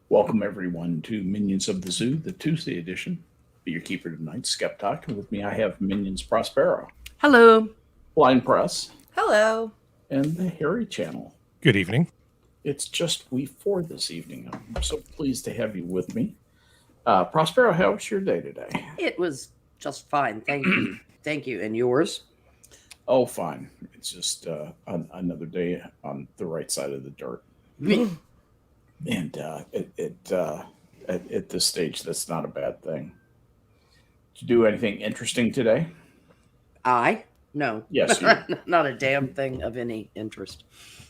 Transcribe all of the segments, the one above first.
Welcome everyone to Minions of the Zoo, the Tuesday edition. Be your keeper tonight, Skep Tock. And with me I have Minions Prospero, Hello. Blind Press, Hello. and the Harry Channel. Good evening. It's just we four this evening. I'm so pleased to have you with me. Prospero, how was your day today? It was just fine. Thank you. Thank you. And yours? Oh, fine. It's just another day on the right side of the dirt. And at this stage, that's not a bad thing. Did you do anything interesting today? No. Yes, you. Not a damn thing of any interest.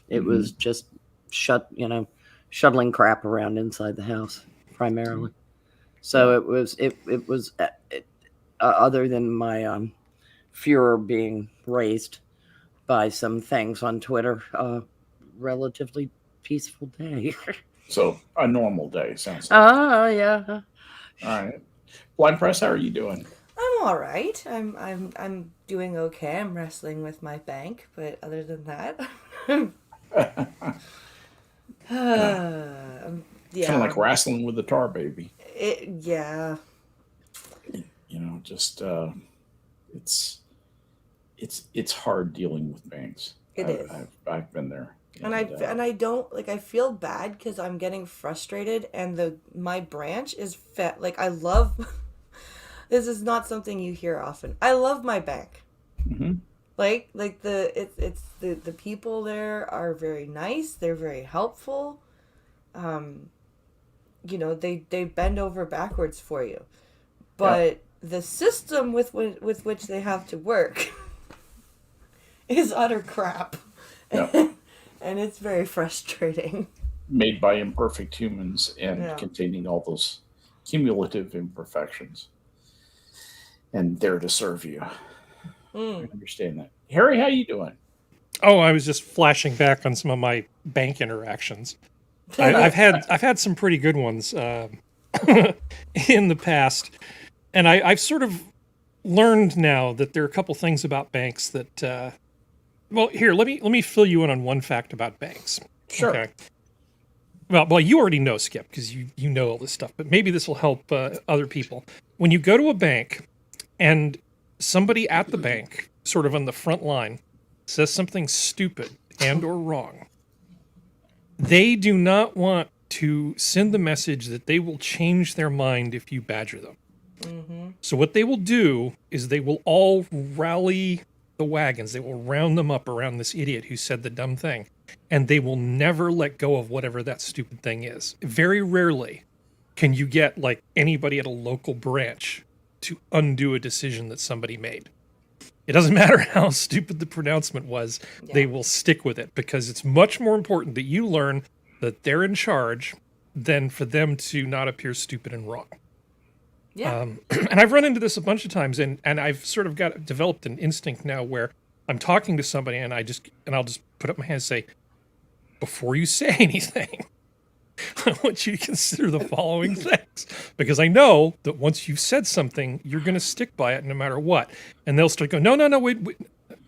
It was just shuttling crap around inside the house primarily. So it was other than my furor being raised by some things on Twitter, relatively peaceful day. So a normal day sounds like. Yeah. All right. Blind Press, how are you doing? I'm all right. I'm doing okay. I'm wrestling with my bank, but other than that, yeah. Kind of like wrestling with the tar baby. Yeah. You know, just it's hard dealing with banks. It is. I've been there. And I don't like. I feel bad because I'm getting frustrated, and my branch is fat. Like I love. This is not something you hear often. I love my bank. Mm-hmm. Like the people there are very nice. They're very helpful. They bend over backwards for you, but the system with which they have to work is utter crap. Yeah. And it's very frustrating. Made by imperfect humans and containing all those cumulative imperfections. And there to serve you. I understand that. Harry, how you doing? Oh, I was just flashing back on some of my bank interactions. I've had some pretty good ones in the past, and I've sort of learned now that there are a couple things about banks that. Well, here let me fill you in on one fact about banks. Sure. Okay. Well, you already know, Skip, because you know all this stuff, but maybe this will help other people. When you go to a bank and somebody at the bank, sort of on the front line, says something stupid and or wrong, they do not want to send the message that they will change their mind if you badger them. Mm-hmm. So what they will do is they will all rally the wagons. They will round them up around this idiot who said the dumb thing, and they will never let go of whatever that stupid thing is. Very rarely can you get like anybody at a local branch to undo a decision that somebody made. It doesn't matter how stupid the pronouncement was, they will stick with it because it's much more important that you learn that they're in charge than for them to not appear stupid and wrong. Yeah. And I've run into this a bunch of times, and I've sort of developed an instinct now where I'm talking to somebody and I'll just put up my hand and say, before you say anything, I want you to consider the following things, because I know that once you've said something, you're going to stick by it no matter what. And they'll start going, no, wait,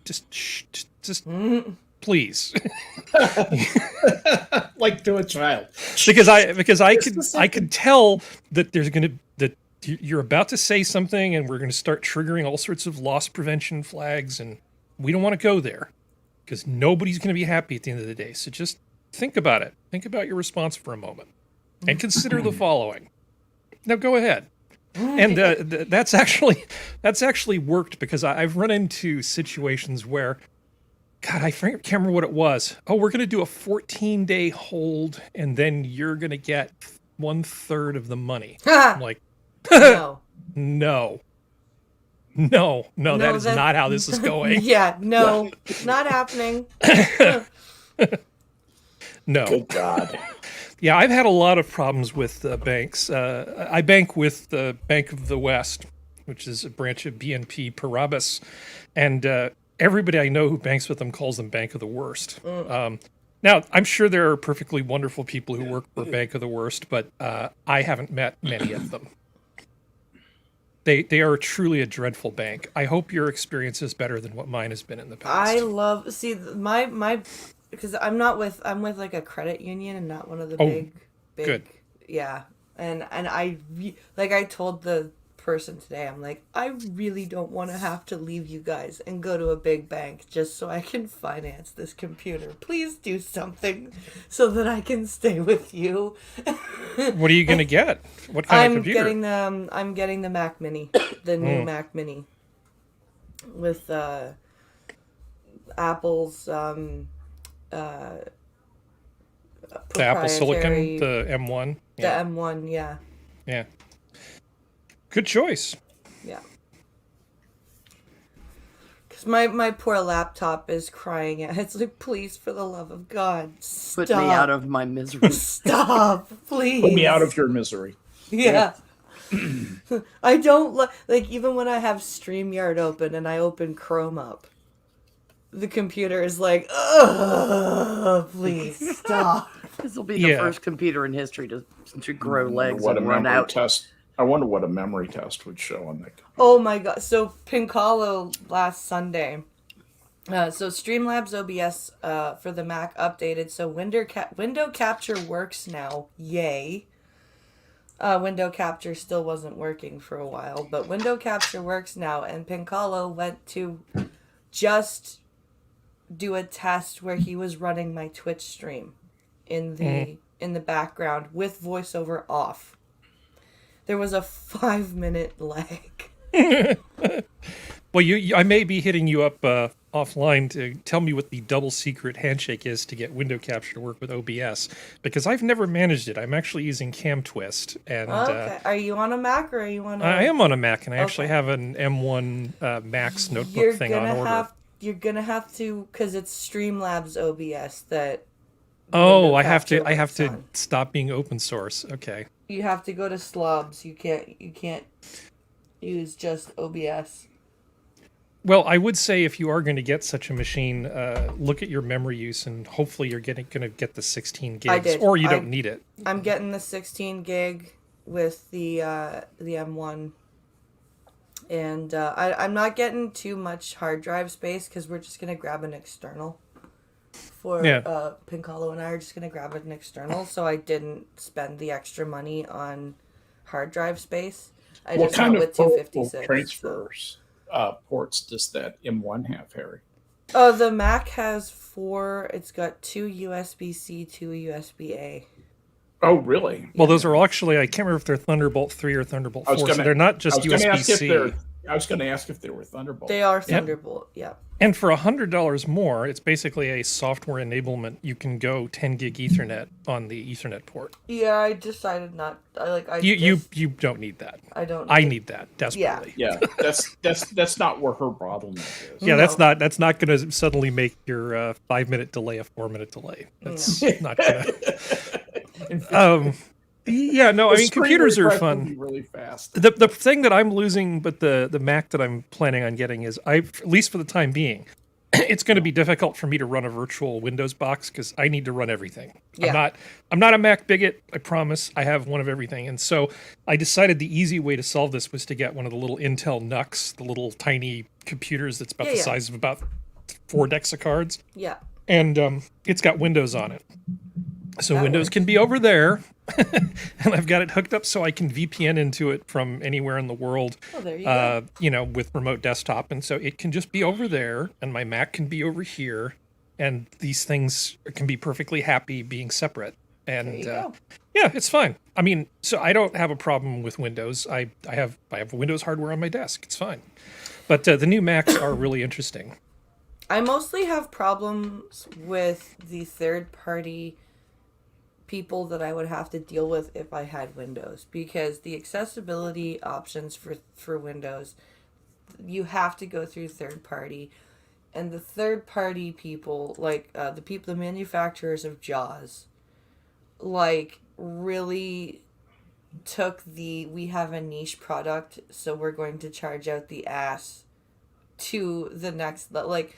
just please. Like to a child. Because I could tell that you're about to say something and we're going to start triggering all sorts of loss prevention flags, and we don't want to go there because nobody's going to be happy at the end of the day. So just think about it. Think about your response for a moment and consider the following. Now go ahead. And that's actually worked because I've run into situations where, God, I can't remember what it was. Oh, we're going to do a 14-day hold and then you're going to get 1/3 of the money. I'm like, No. No, that is not how this is going. Yeah, no, not happening. No. Good God. Yeah, I've had a lot of problems with banks. I bank with the Bank of the West, which is a branch of BNP Paribas, and everybody I know who banks with them calls them Bank of the Worst. Now, I'm sure there are perfectly wonderful people who work for Bank of the Worst, but I haven't met many of them. They are truly a dreadful bank. I hope your experience is better than what mine has been in the past. I love my because I'm with like a credit union and not one of the big good. yeah. And like I told the person today, I'm like, I really don't want to have to leave you guys and go to a big bank just so I can finance this computer. Please do something so that I can stay with you. What are you gonna get? What kind of computer? I'm getting the Mac Mini, the new Mac Mini, with Apple's The Apple Silicon, the M1. The M1, yeah. Yeah. Good choice. Yeah. Because my poor laptop is crying out. It's like, please, for the love of God, stop. Put me out of my misery. Stop, please. Put me out of your misery. Yeah. I don't like even when I have StreamYard open and I open Chrome up, the computer is like, ugh, please stop. This will be the first computer in history to grow legs and run out. I wonder what a memory test would show on that computer. Oh my god. So Pincalo last Sunday. So Streamlabs OBS for the Mac updated. So window capture works now. Yay. Window capture still wasn't working for a while, but window capture works now. And Pincalo went to just do a test where he was running my Twitch stream in the background with voiceover off. There was a 5-minute lag. Well, I may be hitting you up offline to tell me what the double secret handshake is to get window capture to work with OBS, because I've never managed it. I'm actually using CamTwist. And, okay. Are you on a Mac or are you on a... I am on a Mac, and I actually have an M1 Max notebook thing on order. You're going to have to, because it's Streamlabs OBS that... Oh, I have to stop being open source. Okay. You have to go to Slobs. You can't use just OBS. Well, I would say if you are going to get such a machine, look at your memory use, and hopefully you're going to get the 16 gigs, or you don't need it. I'm getting the 16 gig with the M1, and I'm not getting too much hard drive space because we're just going to grab an external. Pincalo and I are just going to grab an external, so I didn't spend the extra money on hard drive space. What kind of portable transfers ports does that M1 have, Harry? Oh, the Mac has 4. It's got 2 USB-C, 2 USB-A. Oh, really? Well, those are actually, I can't remember if they're Thunderbolt 3 or Thunderbolt 4, so they're not just USB-C. I was going to ask if they were Thunderbolt. They are Thunderbolt, yeah. And for $100 more, it's basically a software enablement. You can go 10 gig Ethernet on the Ethernet port. Yeah, I decided not. You don't need that. I don't. I need that desperately. Yeah, that's not where her bottleneck is. Yeah, that's not going to suddenly make your 5-minute delay a 4-minute delay. That's not going to. Yeah, no, I mean, computers are fun. Really fast. The thing that I'm losing, but the Mac that I'm planning on getting is, at least for the time being, it's going to be difficult for me to run a virtual Windows box because I need to run everything. Yeah. I'm not a Mac bigot, I promise. I have one of everything. And so I decided the easy way to solve this was to get one of the little Intel NUCs, the little tiny computers that's about the size of about 4 decks of cards. Yeah. And it's got Windows on it. So Windows can be over there. And I've got it hooked up so I can VPN into it from anywhere in the world. Oh, there you go. With remote desktop. And so it can just be over there, and my Mac can be over here, and these things can be perfectly happy being separate. And there you go. Yeah, it's fine. I mean, so I don't have a problem with Windows. I have Windows hardware on my desk. It's fine. But the new Macs are really interesting. I mostly have problems with the third-party people that I would have to deal with if I had Windows, because the accessibility options for Windows, you have to go through third party, and the third party people, like the manufacturers of JAWS, like really took we have a niche product, so we're going to charge out the ass to the next, like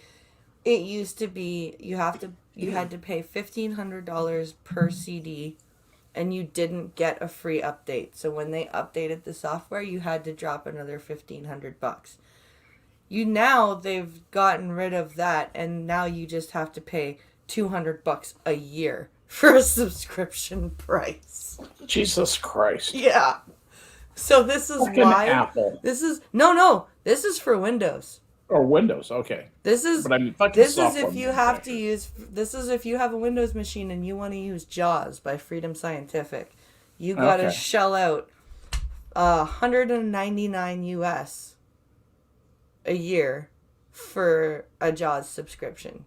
it used to be you had to pay $1,500 per CD, and you didn't get a free update. So when they updated the software, you had to drop another $1,500. Now they've gotten rid of that, and now you just have to pay $200 a year for a subscription price. Jesus Christ. Yeah. So this is Fucking why Apple. this is no, this is for Windows. Or Windows, okay. This is But I mean, fucking this is software if you have to manufacturers. use this is if you have a Windows machine and you want to use JAWS by Freedom Scientific. You got to Okay. shell out $199 US a year for a JAWS subscription.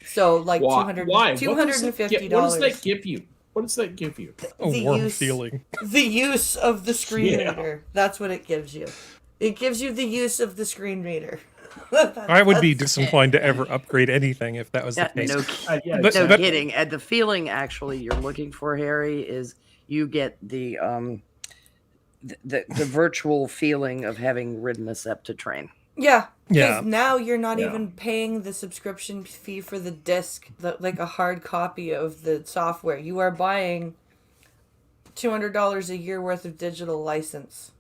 So like Why? $250. What does that give you? What does that give you? A The warm use- feeling. The use of the screen Yeah. reader. That's what it gives you. It gives you the use of the screen reader. I would be disinclined to ever upgrade anything if that was the Yeah, case. Yeah, But- No but- kidding. And the feeling actually you're looking for, Harry, is you get the virtual feeling of having ridden a Septa train. Yeah. Yeah. Because now you're not Yeah. even paying the subscription fee for the disc, like a hard copy of the software. You are buying $200 a year worth of digital license.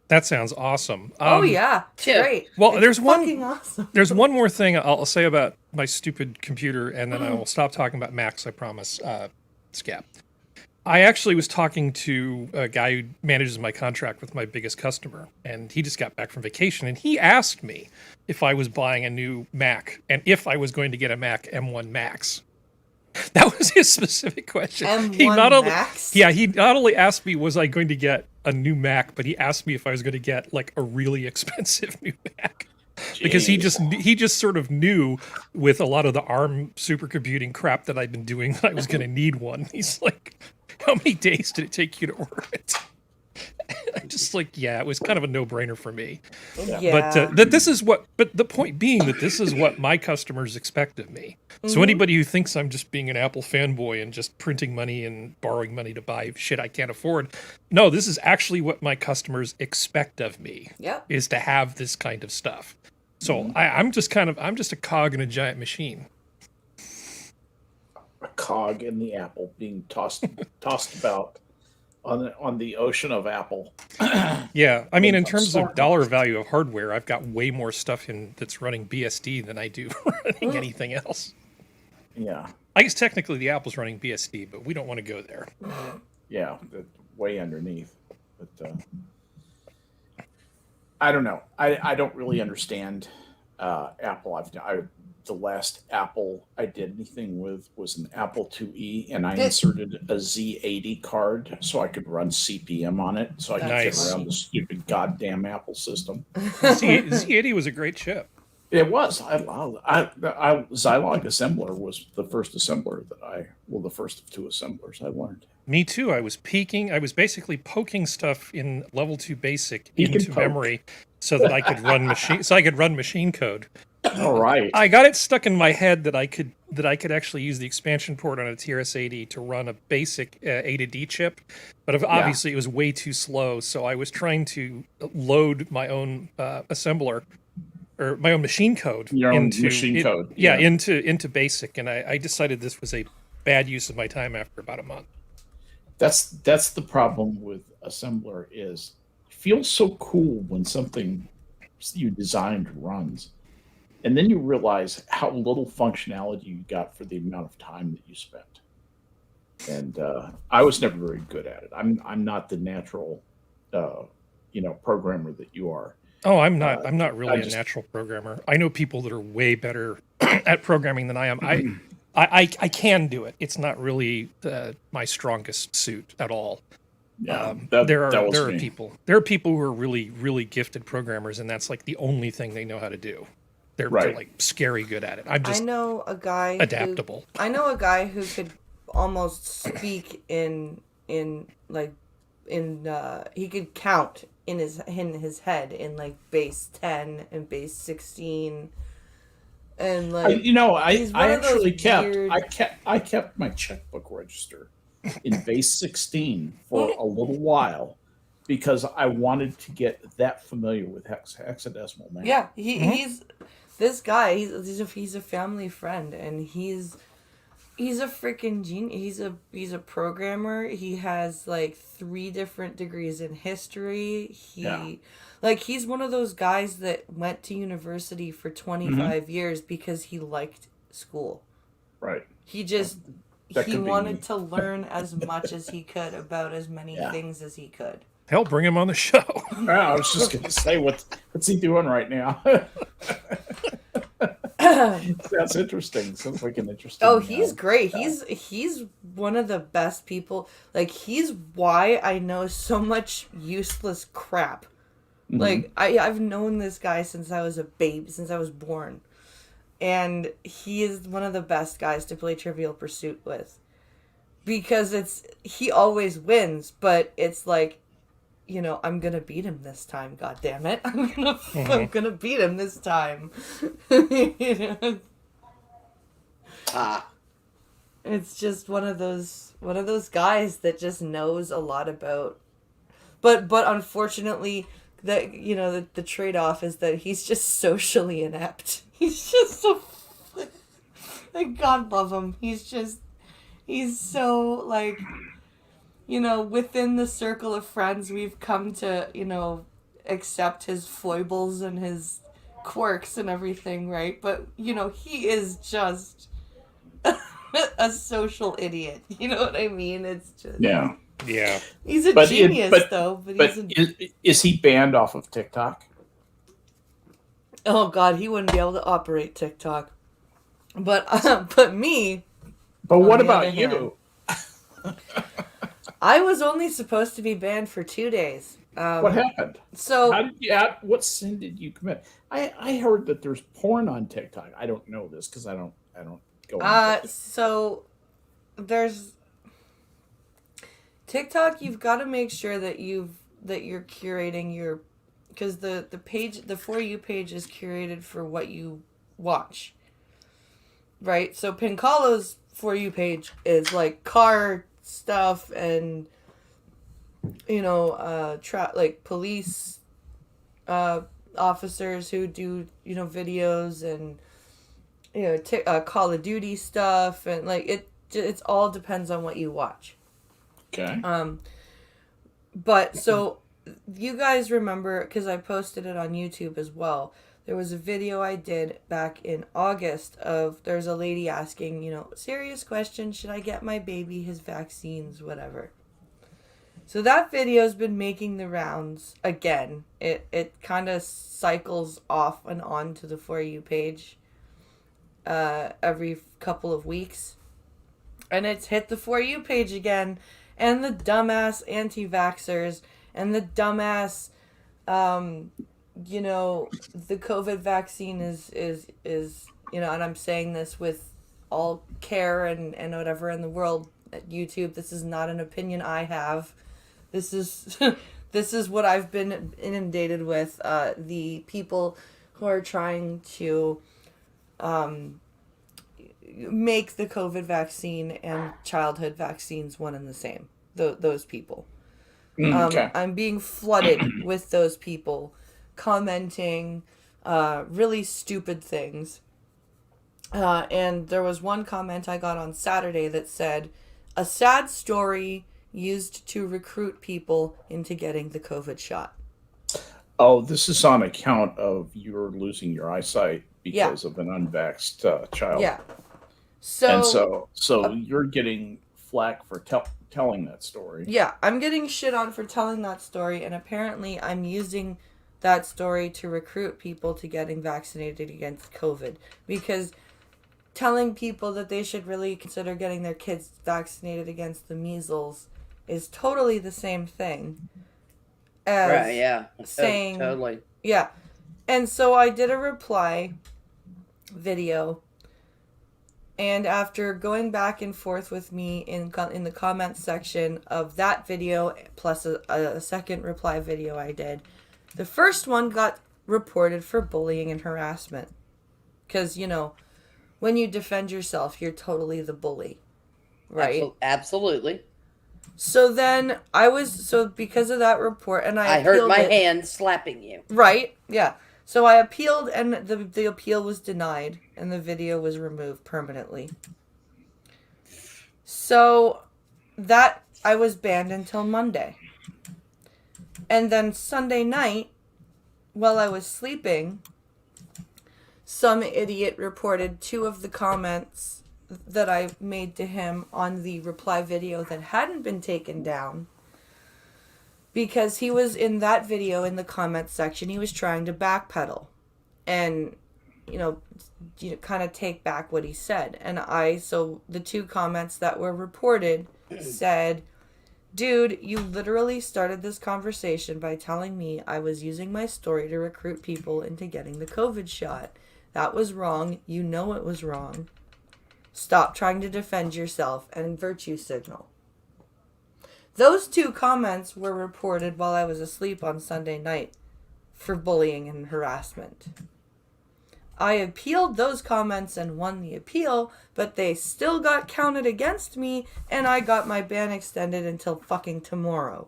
That sounds awesome. Oh yeah, it's yeah. great. Well, It's there's one- fucking awesome. There's one more thing I'll say about my stupid computer, and then I Mm. will stop talking about Macs, I promise, Skep. I actually was talking to a guy who manages my contract with my biggest customer, and he just got back from vacation, and he asked me if I was buying a new Mac, and if I was going to get a Mac M1 Max. That was his specific question. M1 Max? He not only asked me was I going to get a new Mac, but he asked me if I was going to get like a really expensive new Mac. Because he just sort of knew with a lot of the ARM supercomputing crap that I've been doing that I was going to need one. He's like, how many days did it take you to order it? I'm just like, yeah, it was kind of a no-brainer for me. Yeah. But the point being that this is what my customers expect of me. So anybody who thinks I'm just being an Apple fanboy and just printing money and borrowing money to buy shit I can't afford, no, this is actually what my customers expect of me. Yep. Is to have this kind of stuff. So I'm just a cog in a giant machine. A cog in the apple being tossed about on the ocean of Apple. Yeah, I mean, in terms of Sorry. dollar value of hardware, I've got way more stuff that's running BSD than I do running anything else. Yeah, I guess technically the Apple's running BSD, but we don't want to go there. yeah, way underneath. But I don't know. I don't really understand Apple. The last Apple I did anything with was an Apple IIe, and I inserted a Z80 card so I could run CPM on it, so I could Nice. get around the stupid goddamn Apple system. Z80 was a great chip. It was. Zilog assembler was the first assembler the first of two assemblers I learned. Me too. I was basically poking stuff in level 2 basic You can into poke. memory so that I could run machine code. All right. I got it stuck in my head that I could actually use the expansion port on a TRS-80 to run a basic A to D chip, but obviously it was way too slow. So I was trying to load my own assembler or my own machine code into basic, and I decided this was a bad use of my time after about a month. That's the problem with assembler is it feels so cool when something you designed runs. And then you realize how little functionality you got for the amount of time that you spent. And I was never very good at it. I'm not the natural, programmer that you are. Oh, I'm not really a natural programmer. I know people that are way better at programming than I am. I can do it. It's not really my strongest suit at all. Yeah, there are people who are really, really gifted programmers, and that's like the only thing they know how to do. They're like scary good at it. I'm just I know a guy adaptable. Who could almost speak he could count in his head in like base 10 and base 16 and like I kept my checkbook register in base 16 for a little while because I wanted to get that familiar with hexadecimal math. Yeah, he's this guy. He's a family friend, and he's a freaking genius. He's a programmer. He has like 3 different degrees in history. He's one of those guys that went to university for 25 years because he liked school. Right. He he wanted to learn as much as he could about as many things as he could. Hell, bring him on the show. I was just going to say, what's he doing right now? That's interesting. Sounds like an interesting. Oh, he's great. He's one of the best people. Like, he's why I know so much useless crap. Mm-hmm. Like, I've known this guy since I was a baby, since I was born. And he is one of the best guys to play Trivial Pursuit with. Because he always wins, but it's like, you know, I'm gonna beat him this time, god damn it. I'm gonna beat him this time. You know? It's just one of those guys that just knows a lot about, but unfortunately, that, you know, the trade-off is that he's just socially inept. He's just so, like, God love him. He's so, like, you know, within the circle of friends, we've come to, you know, accept his foibles and his quirks and everything, right? But, you know, he is just a social idiot. You know what I mean? It's just... Yeah. He's a genius, though. But is he banned off of TikTok? Oh, God, he wouldn't be able to operate TikTok. But me... But what about you? I was only supposed to be banned for 2 days. What happened? So how did you? What sin did you commit? I heard that there's porn on TikTok. I don't know this because I don't go on. So there's TikTok. You've got to make sure that you're curating your, because the page, the For You page is curated for what you watch. Right. So Pincalo's For You page is like car stuff and, you know, like police officers who do, you know, videos and, you know, Call of Duty stuff, and like it's all depends on what you watch. Okay. But so you guys remember, because I posted it on YouTube as well, there was a video I did back in August there's a lady asking, you know, serious question, should I get my baby his vaccines, whatever. So that video's been making the rounds again. It kind of cycles off and on to the For You page every couple of weeks. And it's hit the For You page again, and the dumbass anti-vaxxers and the dumbass you know, the COVID vaccine is you know, and I'm saying this with all care and whatever in the world at YouTube. This is not an opinion I have. This is this is what I've been inundated with. The people who are trying to make the COVID vaccine and childhood vaccines one and the same. Those people. Okay. I'm being flooded with those people commenting really stupid things. And there was one comment I got on Saturday that said, a sad story used to recruit people into getting the COVID shot. Oh, this is on account of you're losing your eyesight because of an unvaxxed child. Yeah. So you're getting flack for telling that story. Yeah, I'm getting shit on for telling that story, and apparently I'm using that story to recruit people to getting vaccinated against COVID, because telling people that they should really consider getting their kids vaccinated against the measles is totally the same thing as right, yeah. saying Totally. Yeah. And so I did a reply video, and after going back and forth with me in the comments section of that video plus a second reply video I did, the first one got reported for bullying and harassment. Because, you know, when you defend yourself, you're totally the bully. Right? Absolutely. So then because of that report, and I hurt my hand slapping you. Right? Yeah. So I appealed, and the appeal was denied, and the video was removed permanently. So that I was banned until Monday. And then Sunday night, while I was sleeping, some idiot reported 2 of the comments that I made to him on the reply video that hadn't been taken down. Because he was in that video in the comments section, he was trying to backpedal and, kind of take back what he said. And so the 2 comments that were reported said, dude, you literally started this conversation by telling me I was using my story to recruit people into getting the COVID shot. That was wrong. You know it was wrong. Stop trying to defend yourself and virtue signal. Those 2 comments were reported while I was asleep on Sunday night for bullying and harassment. I appealed those comments and won the appeal, but they still got counted against me, and I got my ban extended until fucking tomorrow.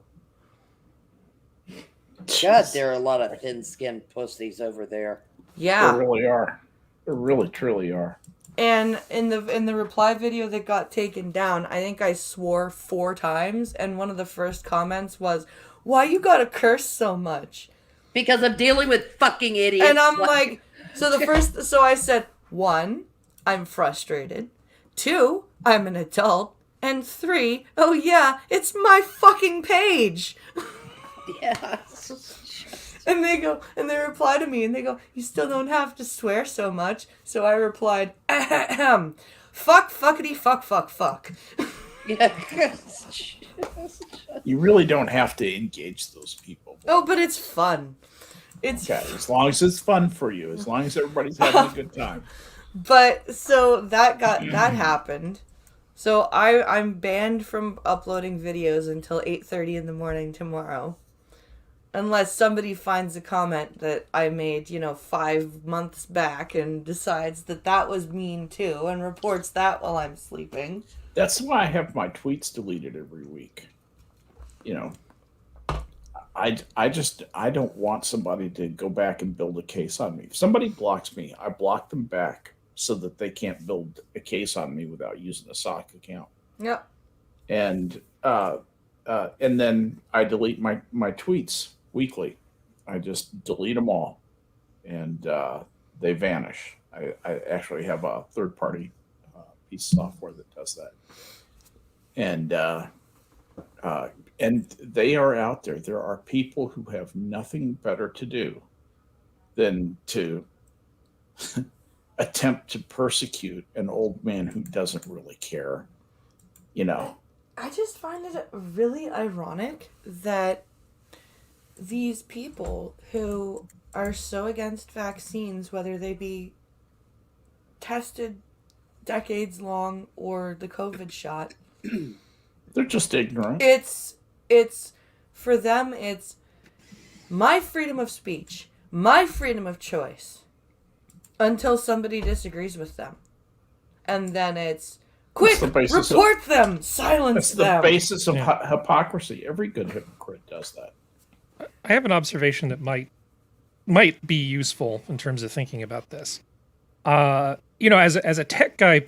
God, there are a lot of thin-skinned pussies over there. Yeah. There really are. There really, truly are. And in the reply video that got taken down, I think I swore 4 times, and one of the first comments was, "Why you gotta curse so much?" Because I'm dealing with fucking idiots. And I'm like, so I said, 1, I'm frustrated. 2, I'm an adult. And 3, oh yeah, it's my fucking page. Yeah. And they reply to me and they go, you still don't have to swear so much. So I replied, ahem, fuck, fuckity, fuck, fuck, fuck. Yeah. You really don't have to engage those people. Oh, but it's fun. It's okay, as long as it's fun for you, as long as everybody's having a good time. But so that happened. So I'm banned from uploading videos until 8:30 in the morning tomorrow. Unless somebody finds a comment that I made, 5 months back and decides that was mean too and reports that while I'm sleeping. That's why I have my tweets deleted every week. I don't want somebody to go back and build a case on me. If somebody blocks me, I block them back so that they can't build a case on me without using a SOC account. Yep. And then I delete my tweets weekly. I just delete them all, and they vanish. I actually have a third-party piece of software that does that, and they are out there. There are people who have nothing better to do than to attempt to persecute an old man who doesn't really care. I just find it really ironic that these people who are so against vaccines, whether they be tested decades long or the COVID shot, they're just ignorant. It's for them, it's my freedom of speech, my freedom of choice, until somebody disagrees with them. And then it's, quick, report them, silence them. That's the basis of hypocrisy. Every good hypocrite does that. I have an observation that might be useful in terms of thinking about this. As a tech guy,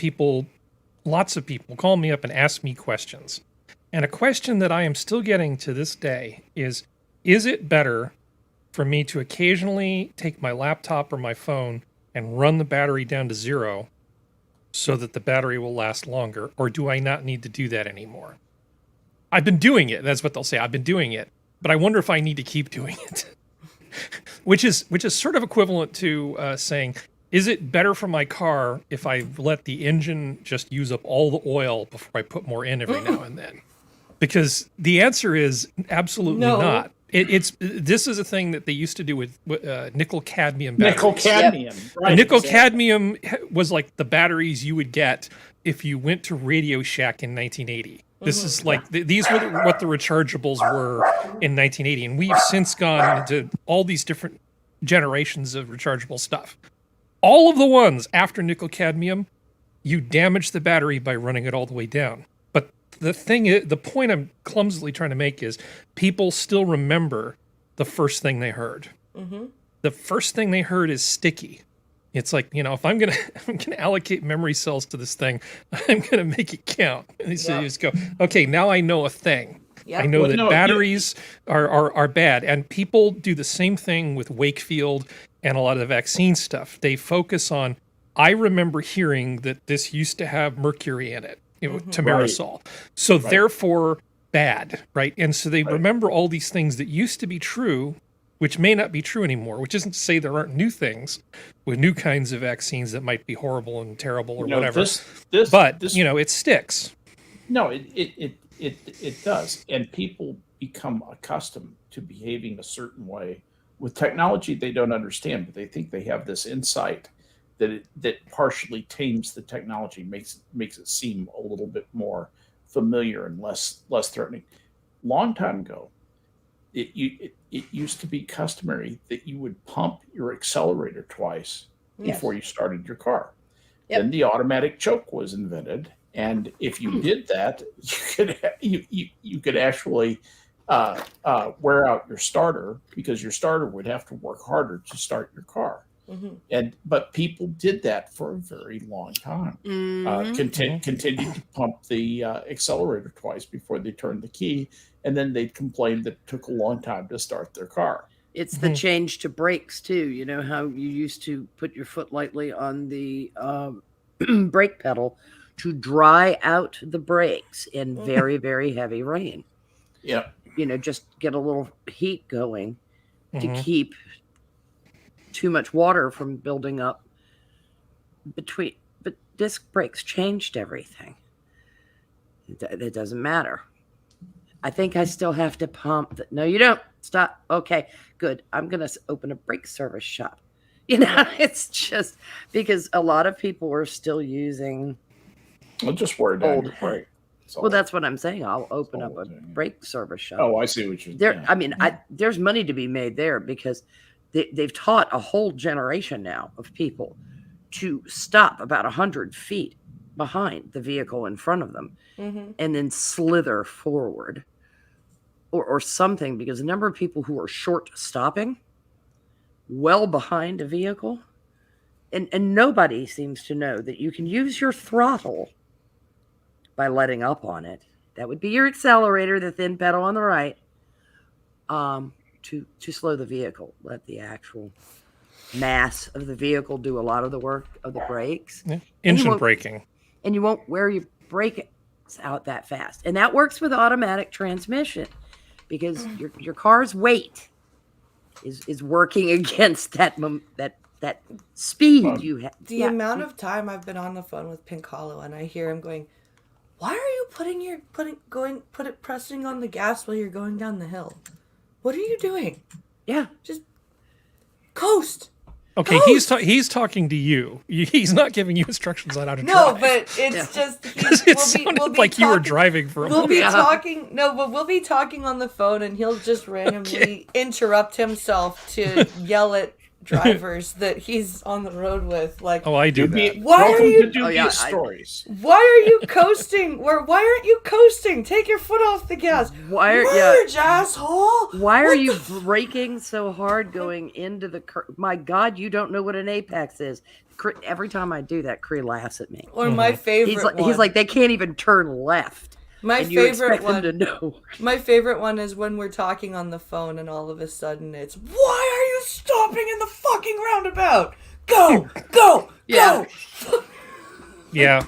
lots of people call me up and ask me questions. And a question that I am still getting to this day is it better for me to occasionally take my laptop or my phone and run the battery down to 0 so that the battery will last longer, or do I not need to do that anymore? I've been doing it. That's what they'll say. I've been doing it. But I wonder if I need to keep doing it, which is sort of equivalent to saying, is it better for my car if I let the engine just use up all the oil before I put more in every now and then? Because the answer is absolutely not. This is a thing that they used to do with nickel cadmium batteries. Nickel cadmium. Yep. Right. Nickel cadmium was like the batteries you would get if you went to Radio Shack in 1980. This is like, these were what the rechargeables were in 1980. And we've since gone into all these different generations of rechargeable stuff. All of the ones after nickel cadmium, you damage the battery by running it all the way down. But the point I'm clumsily trying to make is people still remember the first thing they heard. Mm-hmm. The first thing they heard is sticky. It's like, if I'm gonna allocate memory cells to this thing, I'm gonna make it count. And so you just go, okay, now I know a thing. Yep. I know that batteries are bad, and people do the same thing with Wakefield and a lot of the vaccine stuff. They focus on, I remember hearing that this used to have mercury in it, thimerosal. So therefore bad, right? And so they remember all these things that used to be true, which may not be true anymore, which isn't to say there aren't new things with new kinds of vaccines that might be horrible and terrible or whatever. But it sticks. No, it does. And people become accustomed to behaving a certain way. With technology they don't understand, but they think they have this insight that partially tames the technology, makes it seem a little bit more familiar and less threatening. Long time ago, it used to be customary that you would pump your accelerator twice before you started your car. Yep. Then the automatic choke was invented, and if you did that, you could actually wear out your starter, because your starter would have to work harder to start your car. But people did that for a very long time. Continued to pump the accelerator twice before they turned the key, and then they'd complain that it took a long time to start their car. It's the change to brakes too. You know how you used to put your foot lightly on the brake pedal to dry out the brakes in very, very heavy rain. Yeah. Just get a little heat going to keep too much water from building up but disc brakes changed everything. It doesn't matter. I think I still have to pump. No, you don't. Stop. Okay, good. I'm going to open a brake service shop. It's just because a lot of people are still using. I'll just wear down your brake. Well, that's what I'm saying. I'll open up a brake service shop. Oh, I see what you're saying. I mean, there's money to be made there, because they've taught a whole generation now of people to stop about 100 feet behind the vehicle in front of them and then slither forward or something, because the number of people who are short stopping well behind a vehicle, and nobody seems to know that you can use your throttle by letting up on it. That would be your accelerator, the thin pedal on the right, to slow the vehicle. Let the actual mass of the vehicle do a lot of the work of the brakes. Yeah. Engine braking. And you won't wear your brakes out that fast. And that works with automatic transmission, because your car's weight is working against that speed you have. The amount of time I've been on the phone with Pink Hollow and I hear him going, "Why are you pressing on the gas while you're going down the hill? What are you doing? Yeah, just coast." Okay, he's talking to you. He's not giving you instructions on how to drive. No, but it's just it sounded like you were driving for a moment. We'll be talking on the phone, and he'll just randomly interrupt himself to yell at drivers that he's on the road with. Like, oh, I do that. Why are you do these stories? Why are you coasting? Why aren't you coasting? Take your foot off the gas. Asshole! Why are you braking so hard going into the My God, you don't know what an apex is. Every time I do that, Cree laughs at me. Or my favorite he's like, they can't even turn left. My favorite one. To know. My favorite one is when we're talking on the phone and all of a sudden it's, "Why are you stopping in the fucking roundabout? Go, go, go!" Yeah,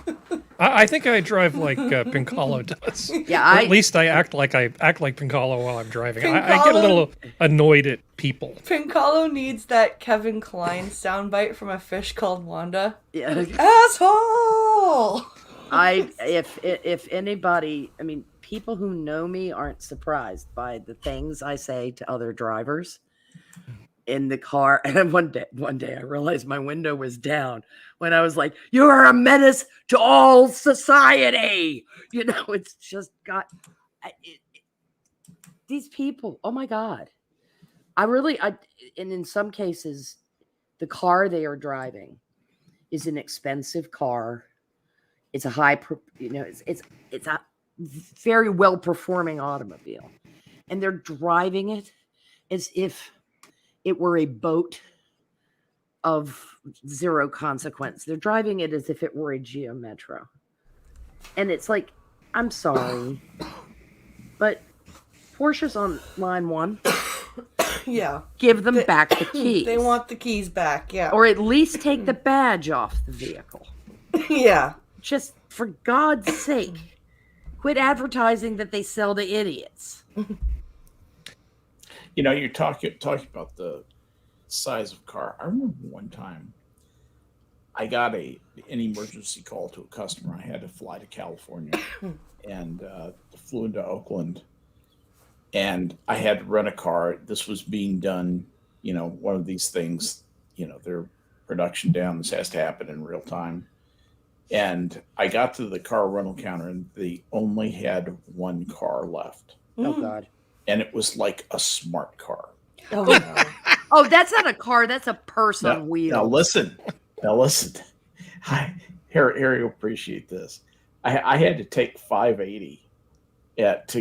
I think I drive like Pink Hollow does. Yeah, at least I act like Pink Hollow while I'm driving. I get a little annoyed at people. Pink Hollow needs that Kevin Kline soundbite from A Fish Called Wanda. Yeah, asshole. If anybody, I mean, people who know me aren't surprised by the things I say to other drivers in the car. And one day I realized my window was down when I was like, "You are a menace to all society." It's just these people. Oh my God. And in some cases, the car they are driving is an expensive car. It's a it's a very well performing automobile, and they're driving it as if it were a boat of zero consequence. They're driving it as if it were a Geo Metro, and it's like, I'm sorry, but Porsche's on line 1. Yeah. Give them back the keys. They want the keys back, yeah. Or at least take the badge off the vehicle. Yeah. Just for God's sake, quit advertising that they sell to idiots. You know, you're talking about the size of car. I remember one time I got an emergency call to a customer. I had to fly to California and flew into Oakland, and I had to rent a car. This was being done, you know, one of these things, you know, their production down. This has to happen in real time. And I got to the car rental counter, and they only had one car left. Oh, God. And it was like a smart car. Oh, no. Oh, that's not a car. That's a purse on wheels. Now listen. Harry will appreciate this. I had to take 580 and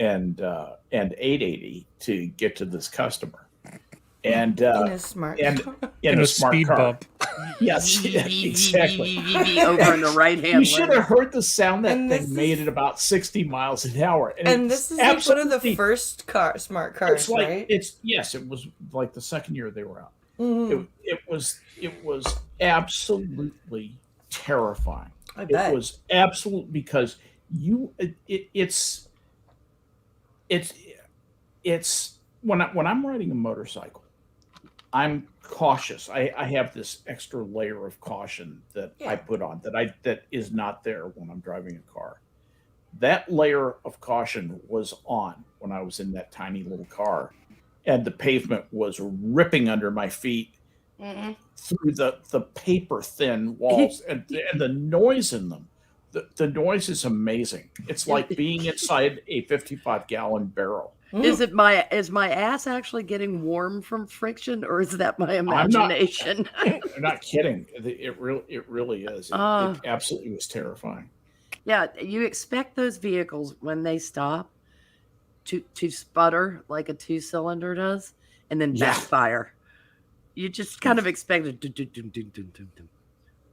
880 to get to this customer. And In a smart car. in a smart speed car. bump. Yes, yeah, exactly. Over in the right hand. You should have heard the sound that And thing this made is- at about 60 miles an hour. And this is like one of the absolutely- first smart cars, It's like right? it was like the second year they were out. Mhm. It was absolutely terrifying. I bet. It was absolute because it's when I'm riding a motorcycle, I'm cautious. I have this extra layer of caution that I put on that is not there when I'm driving a car. That layer of caution was on when I was in that tiny little car, and the pavement was ripping under my feet through the paper thin walls and the noise in them. The noise is amazing. It's like being inside a 55-gallon barrel. Is my ass actually getting warm from friction, or is that my imagination? I'm not kidding. It really is. It absolutely was terrifying. Yeah, you expect those vehicles when they stop to sputter like a 2-cylinder does, and then backfire. You just kind of expect it.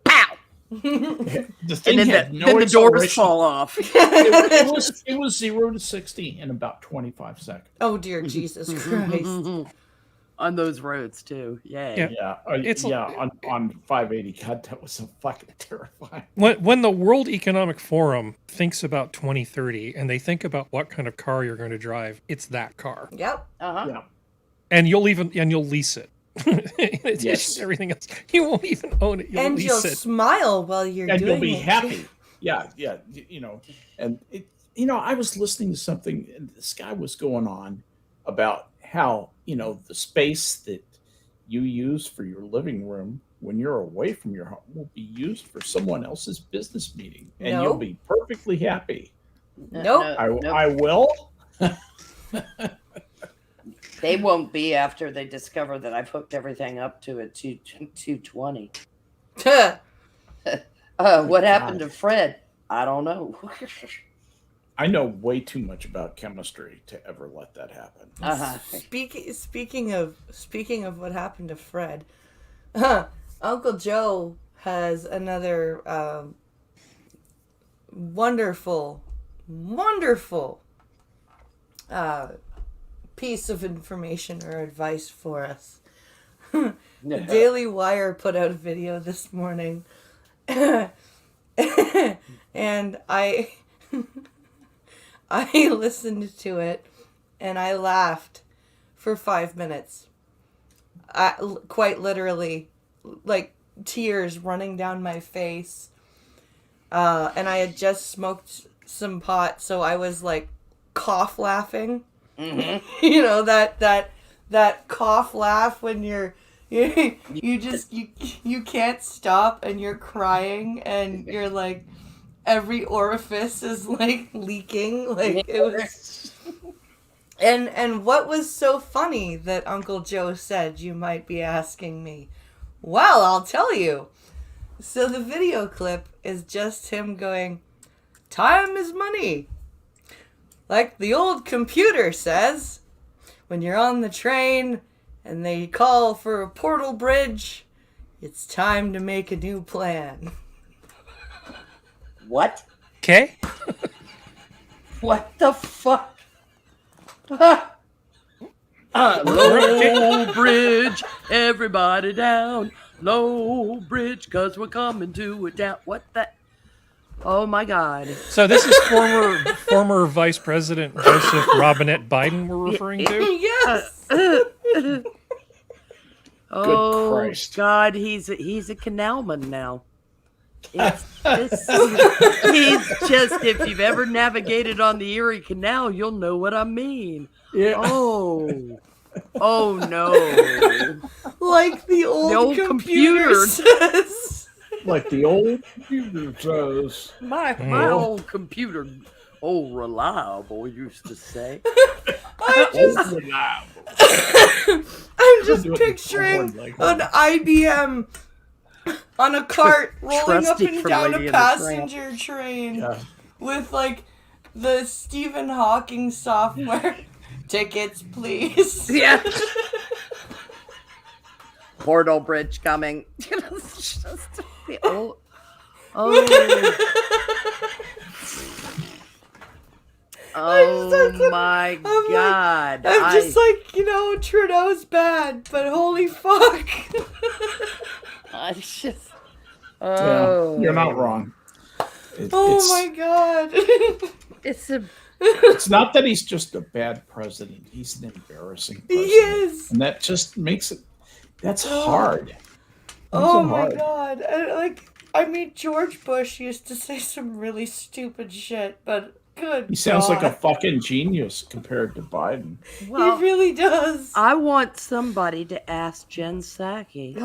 Pow! The thing And had then no the doors acceleration. fall off. It was 0 to 60 in about 25 seconds. Oh, dear Jesus Christ. On those roads too. Yay. Yeah. Yeah, on 580. God, that was so fucking terrifying. When the World Economic Forum thinks about 2030 and they think about what kind of car you're going to drive, it's that car. Yep. Uh-huh. Yeah. And you'll lease it. It's Yes. everything else. You won't even own it. You'll And you'll lease it. smile while you're And doing you'll be it. happy. Yeah, you know, and I was listening to something, and this guy was going on about how, you know, the space that you use for your living room when you're away from your home will be used for someone else's business meeting, and you'll Nope. be perfectly happy. Nope. I will. They won't be after they discover that I've hooked everything up to a 220. What happened to Fred? I don't know. I know way too much about chemistry to ever let that happen. Uh-huh. Speaking of what happened to Fred, Uncle Joe has another wonderful piece of information or advice for us. The Daily Wire put out a video this morning, and I listened to it, and I laughed for 5 minutes. Quite literally, like tears running down my face. And I had just smoked some pot, so I was like cough laughing. Mm-hmm. You know, that cough laugh when you can't stop and you're crying and you're like every orifice is like leaking, like it was. And what was so funny that Uncle Joe said, you might be asking me? Well, I'll tell you. So the video clip is just him going, "Time is money. Like the old computer says, when you're on the train and they call for a portal bridge, it's time to make a new plan." What? Okay. What the fuck? Low bridge, everybody down. Low bridge, cause we're coming to a down. What the? Oh my God! So this is former Vice President Joseph Robinette Biden we're referring to. Yes. Oh Christ. God, he's a canalman now. He's just, if you've ever navigated on the Erie Canal, you'll know what I mean. Yeah. Oh no. Like the old computer computer. says. Like the old computer says. My old computer, reliable, used to say. I'm just picturing an IBM on a cart rolling up Trusty and from down Lady a and the Tramp. passenger train Yeah. with like the Stephen Hawking software. Tickets, please. Yeah. Portal Bridge coming. It's just the old. Oh my God. I'm just like, Trudeau's bad, but holy fuck. I just. Yeah, you're not wrong. My God. It's not that he's just a bad president. He's an embarrassing president. He is. And that just makes it, that's hard. Oh my God. George Bush used to say some really stupid shit, but good He sounds like a God. fucking genius compared to Biden. Well, He really does. I want somebody to ask Jen Psaki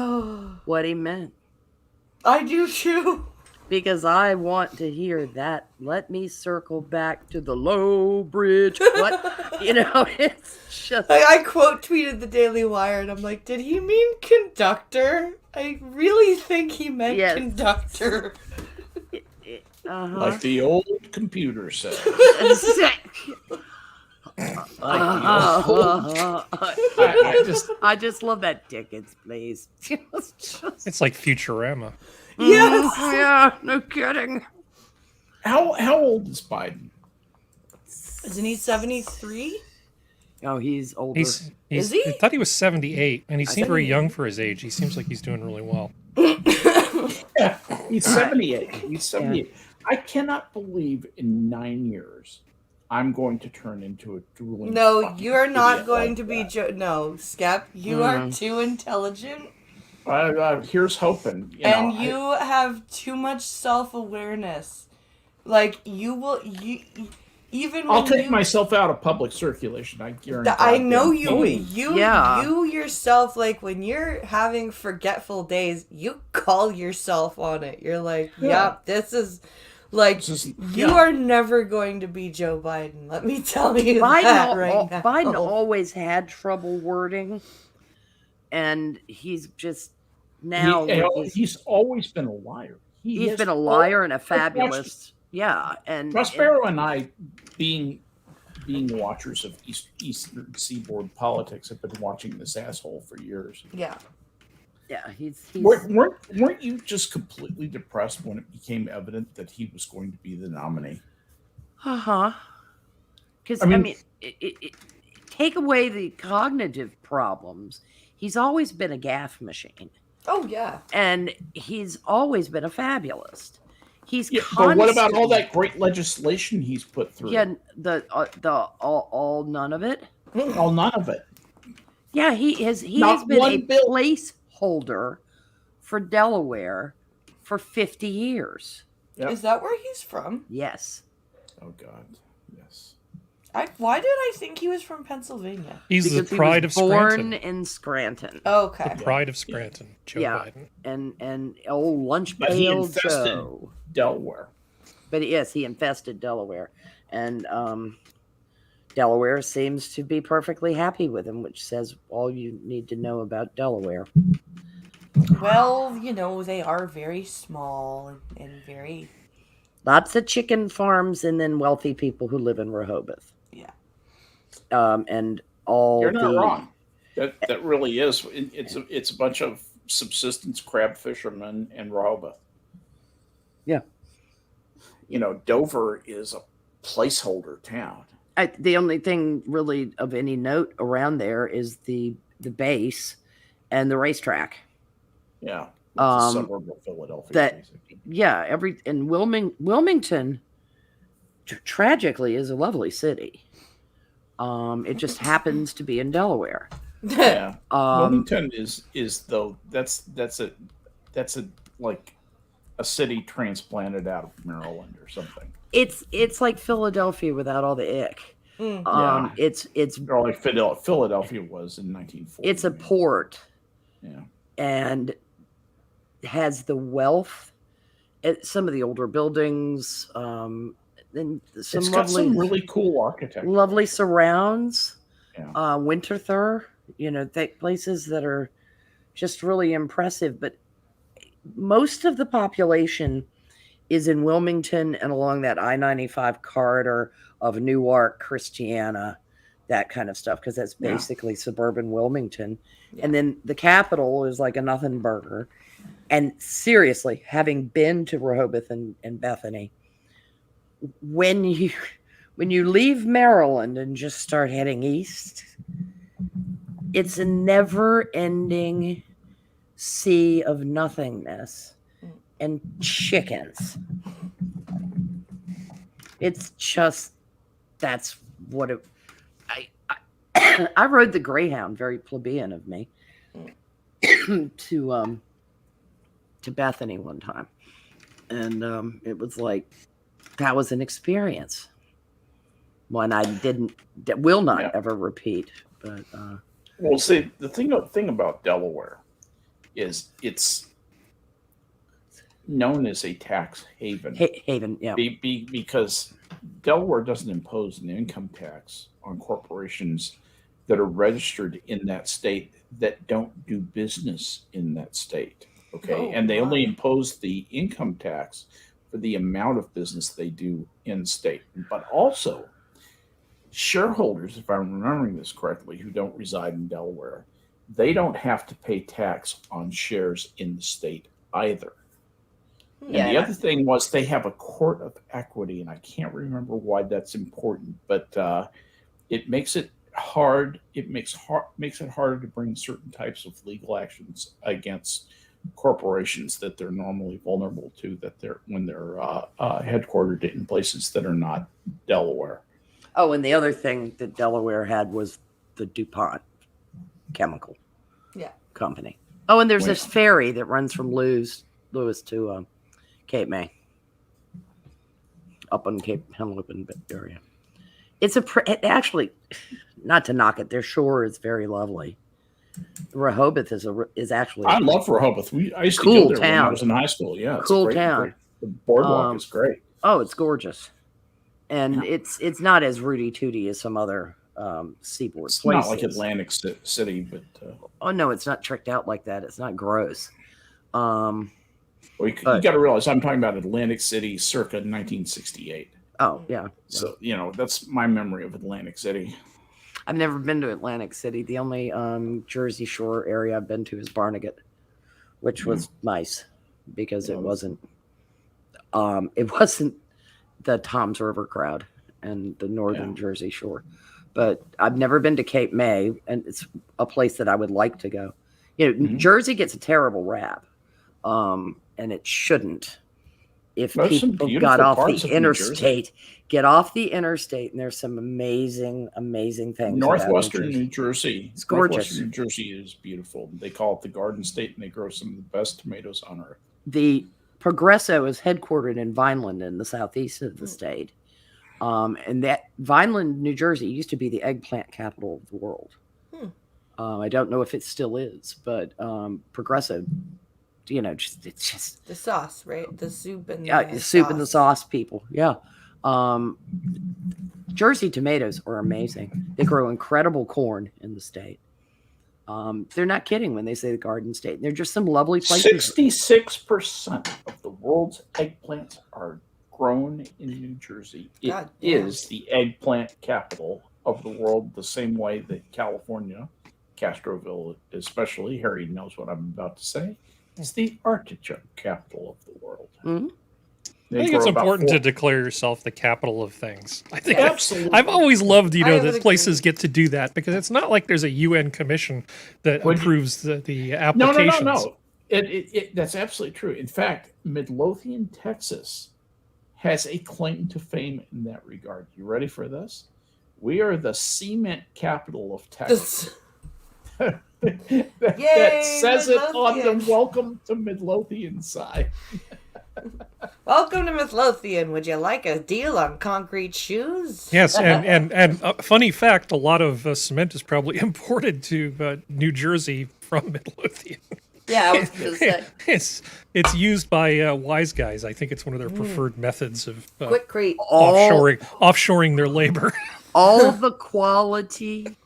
what he meant. I do too. Because I want to hear that. Let me circle back to the low bridge. What? It's just. I quote tweeted the Daily Wire and I'm like, did he mean conductor? I really think he meant conductor. Like the old computer said. I just love that tickets, please. It's like Futurama. Yes. Yeah, no kidding. How old is Biden? Isn't he 73? Oh, he's older. Is he? I thought he was 78, and he seemed very young for his age. He seems like he's doing really well. Yeah, he's 78. He's 78. I cannot believe in 9 years I'm going to turn into a drooling. No, you are not going like to be. that. No, Skep, you are too intelligent. Here's hoping. You have too much self-awareness. Like, you will. Even I'll when take myself out of public circulation. I guarantee. I know you. Oh, You yourself, like when you're having forgetful days, you call yourself on it. You're like, "Yep, this is like you are never going to be Joe Biden." Let me tell you that right now. Biden always had trouble wording, and he's just now. He's always been a liar. He's been a liar and a fabulous. Yeah, and Prospero and I, being watchers of Eastern Seaboard politics, have been watching this asshole for years. Yeah, he's weren't you just completely depressed when it became evident that he was going to be the nominee? Because take away the cognitive problems. He's always been a gaffe machine. Oh yeah, and he's always been a fabulist. But what about all that great legislation he's put through? Yeah, all none of it. None of it. Yeah, he has been a placeholder for Delaware for 50 years. Yep. Is that where he's from? Yes. Oh God, yes. Why did I think he was from Pennsylvania? He's because the pride of Scranton. Born in Scranton. Okay. The pride of Scranton, Joe Biden. And old lunch But he pail infested Joe. Delaware. But yes, he infested Delaware, and Delaware seems to be perfectly happy with him, which says all you need to know about Delaware. Well, they are very small and very... Lots of chicken farms and then wealthy people who live in Rehoboth. Yeah. And all You're not wrong. That really is. It's a bunch of subsistence crab fishermen in Rehoboth. Yeah. Dover is a placeholder town. The only thing really of any note around there is the base and the racetrack. Yeah, it's a suburb of Philadelphia. Basically. Yeah, in Wilmington, tragically, is a lovely city. It just happens to be in Delaware. Yeah, Wilmington is though that's a like a city transplanted out of Maryland or something. It's like Philadelphia without all the ick. Yeah. It's or like Philadelphia was in 1940. It's a port. Yeah, and has the wealth. Some of the older buildings, and it's got some really cool architecture, lovely surrounds. Yeah. Winter THUR, places that are just really impressive. But most of the population is in Wilmington and along that I-95 corridor of Newark, Christiana, that kind of stuff, because that's basically suburban Wilmington. Yeah. And then the capital is like a nothing burger. And seriously, having been to Rehoboth and Bethany, when you leave Maryland and just start heading east, it's a never-ending sea of nothingness and chickens. It's just, that's what it. I rode the Greyhound, very plebeian of me, to Bethany one time, and it was like, that was an experience, one I will not ever repeat. But well, see, the thing about Delaware is it's known as a tax haven. Haven, yeah. Because Delaware doesn't impose an income tax on corporations that are registered in that state that don't do business in that state. Okay. And they only impose the income tax for the amount of business they do in state. But also, shareholders, if I'm remembering this correctly, who don't reside in Delaware, they don't have to pay tax on shares in the state either. Yeah. And the other thing was they have a court of equity, and I can't remember why that's important, but it makes it hard. It makes it harder to bring certain types of legal actions against corporations that they're normally vulnerable to, when they're headquartered in places that are not Delaware. Oh, and the other thing that Delaware had was the DuPont chemical company. Oh, and there's this ferry that runs from Lewis to Cape May, up on Cape Henlopen area. It's actually, not to knock it, their shore is very lovely. Rehoboth is actually. I love Rehoboth. I used to go there when I was in high school. Yeah, it's cool great, town. Great. The boardwalk is great. Oh, it's gorgeous, and it's not as rooty tooty as some other seaboard it's places. Not like Atlantic City, but oh no, it's not tricked out like that. It's not gross. Well, you got to realize I'm talking about Atlantic City circa 1968. Oh yeah. So that's my memory of Atlantic City. I've never been to Atlantic City. The only Jersey Shore area I've been to is Barnegat, which was nice because it wasn't the Toms River crowd and the northern Jersey Shore. But I've never been to Cape May, and it's a place that I would like to go. Jersey gets a terrible rap, and it shouldn't. If people got off the interstate, get off the interstate, and there's some amazing, amazing things. Northwestern New Jersey. It's gorgeous. Northwestern New Jersey is beautiful. They call it the Garden State, and they grow some of the best tomatoes on earth. The Progresso is headquartered in Vineland in the southeast of the state. And that Vineland, New Jersey used to be the eggplant capital of the world. I don't know if it still is, but Progresso, it's just the sauce, right? The soup and the soup and the sauce people. Yeah. Jersey tomatoes are amazing. They grow incredible corn in the state. They're not kidding when they say the Garden State. They're just some lovely places. 66% of the world's eggplants are grown in New Jersey. It is the eggplant capital of the world, the same way that California, Castroville especially, Harry knows what I'm about to say, is the artichoke capital of the world. Mm-hmm. I think it's important to declare yourself the capital of things. I think absolutely. I've always loved, I would that places agree. get to do that because it's not like there's a UN commission that approves the applications. No. That's absolutely true. In fact, Midlothian, Texas, has a claim to fame in that regard. You ready for this? We are the cement capital of Texas. that says it on the welcome to Midlothian side. Welcome to Midlothian. Would you like a deal on concrete shoes? Yes, and funny fact, a lot of cement is probably imported to New Jersey from Midlothian. Yeah, I was going to say. It's used by wise guys. I think it's one of their preferred methods of Quickcrete. offshoring their labor. All the quality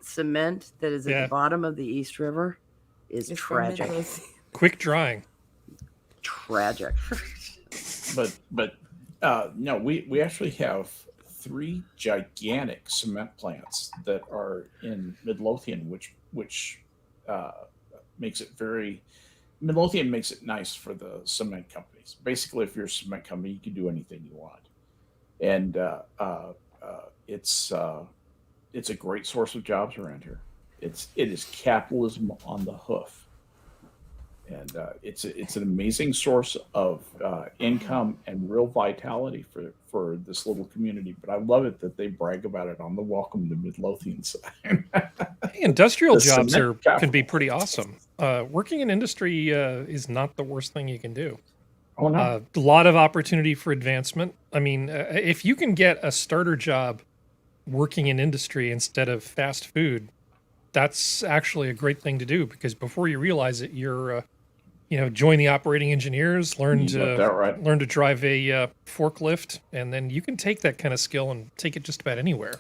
cement that is at Yeah. the bottom of the East River is It's from tragic. Midlothian. Quick drying. Tragic. But no, we actually have 3 gigantic cement plants that are in Midlothian, which makes it Midlothian makes it nice for the cement companies. Basically, if you're a cement company, you can do anything you want, and it's a great source of jobs around here. It is capitalism on the hoof, and it's an amazing source of income and real vitality for this little community. But I love it that they brag about it on the welcome to Midlothian side. Industrial The jobs cement can be pretty awesome. Working in industry is not the worst thing you can do. Oh no! A lot of opportunity for advancement. I mean, if you can get a starter job working in industry instead of fast food, that's actually a great thing to do because before you realize it, you're join the operating engineers, learn to drive a forklift, and then you can take that kind of skill and take it just about anywhere.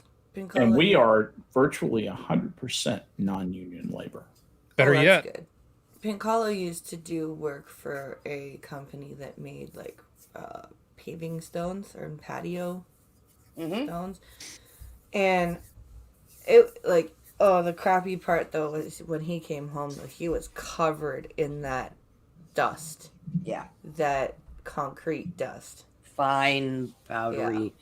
And we are virtually 100% non-union labor. Better yet. Good. Pincalo used to do work for a company that made like paving stones or patio stones, and it the crappy part though was when he came home, he was covered in that dust. Yeah. That concrete dust. Fine, powdery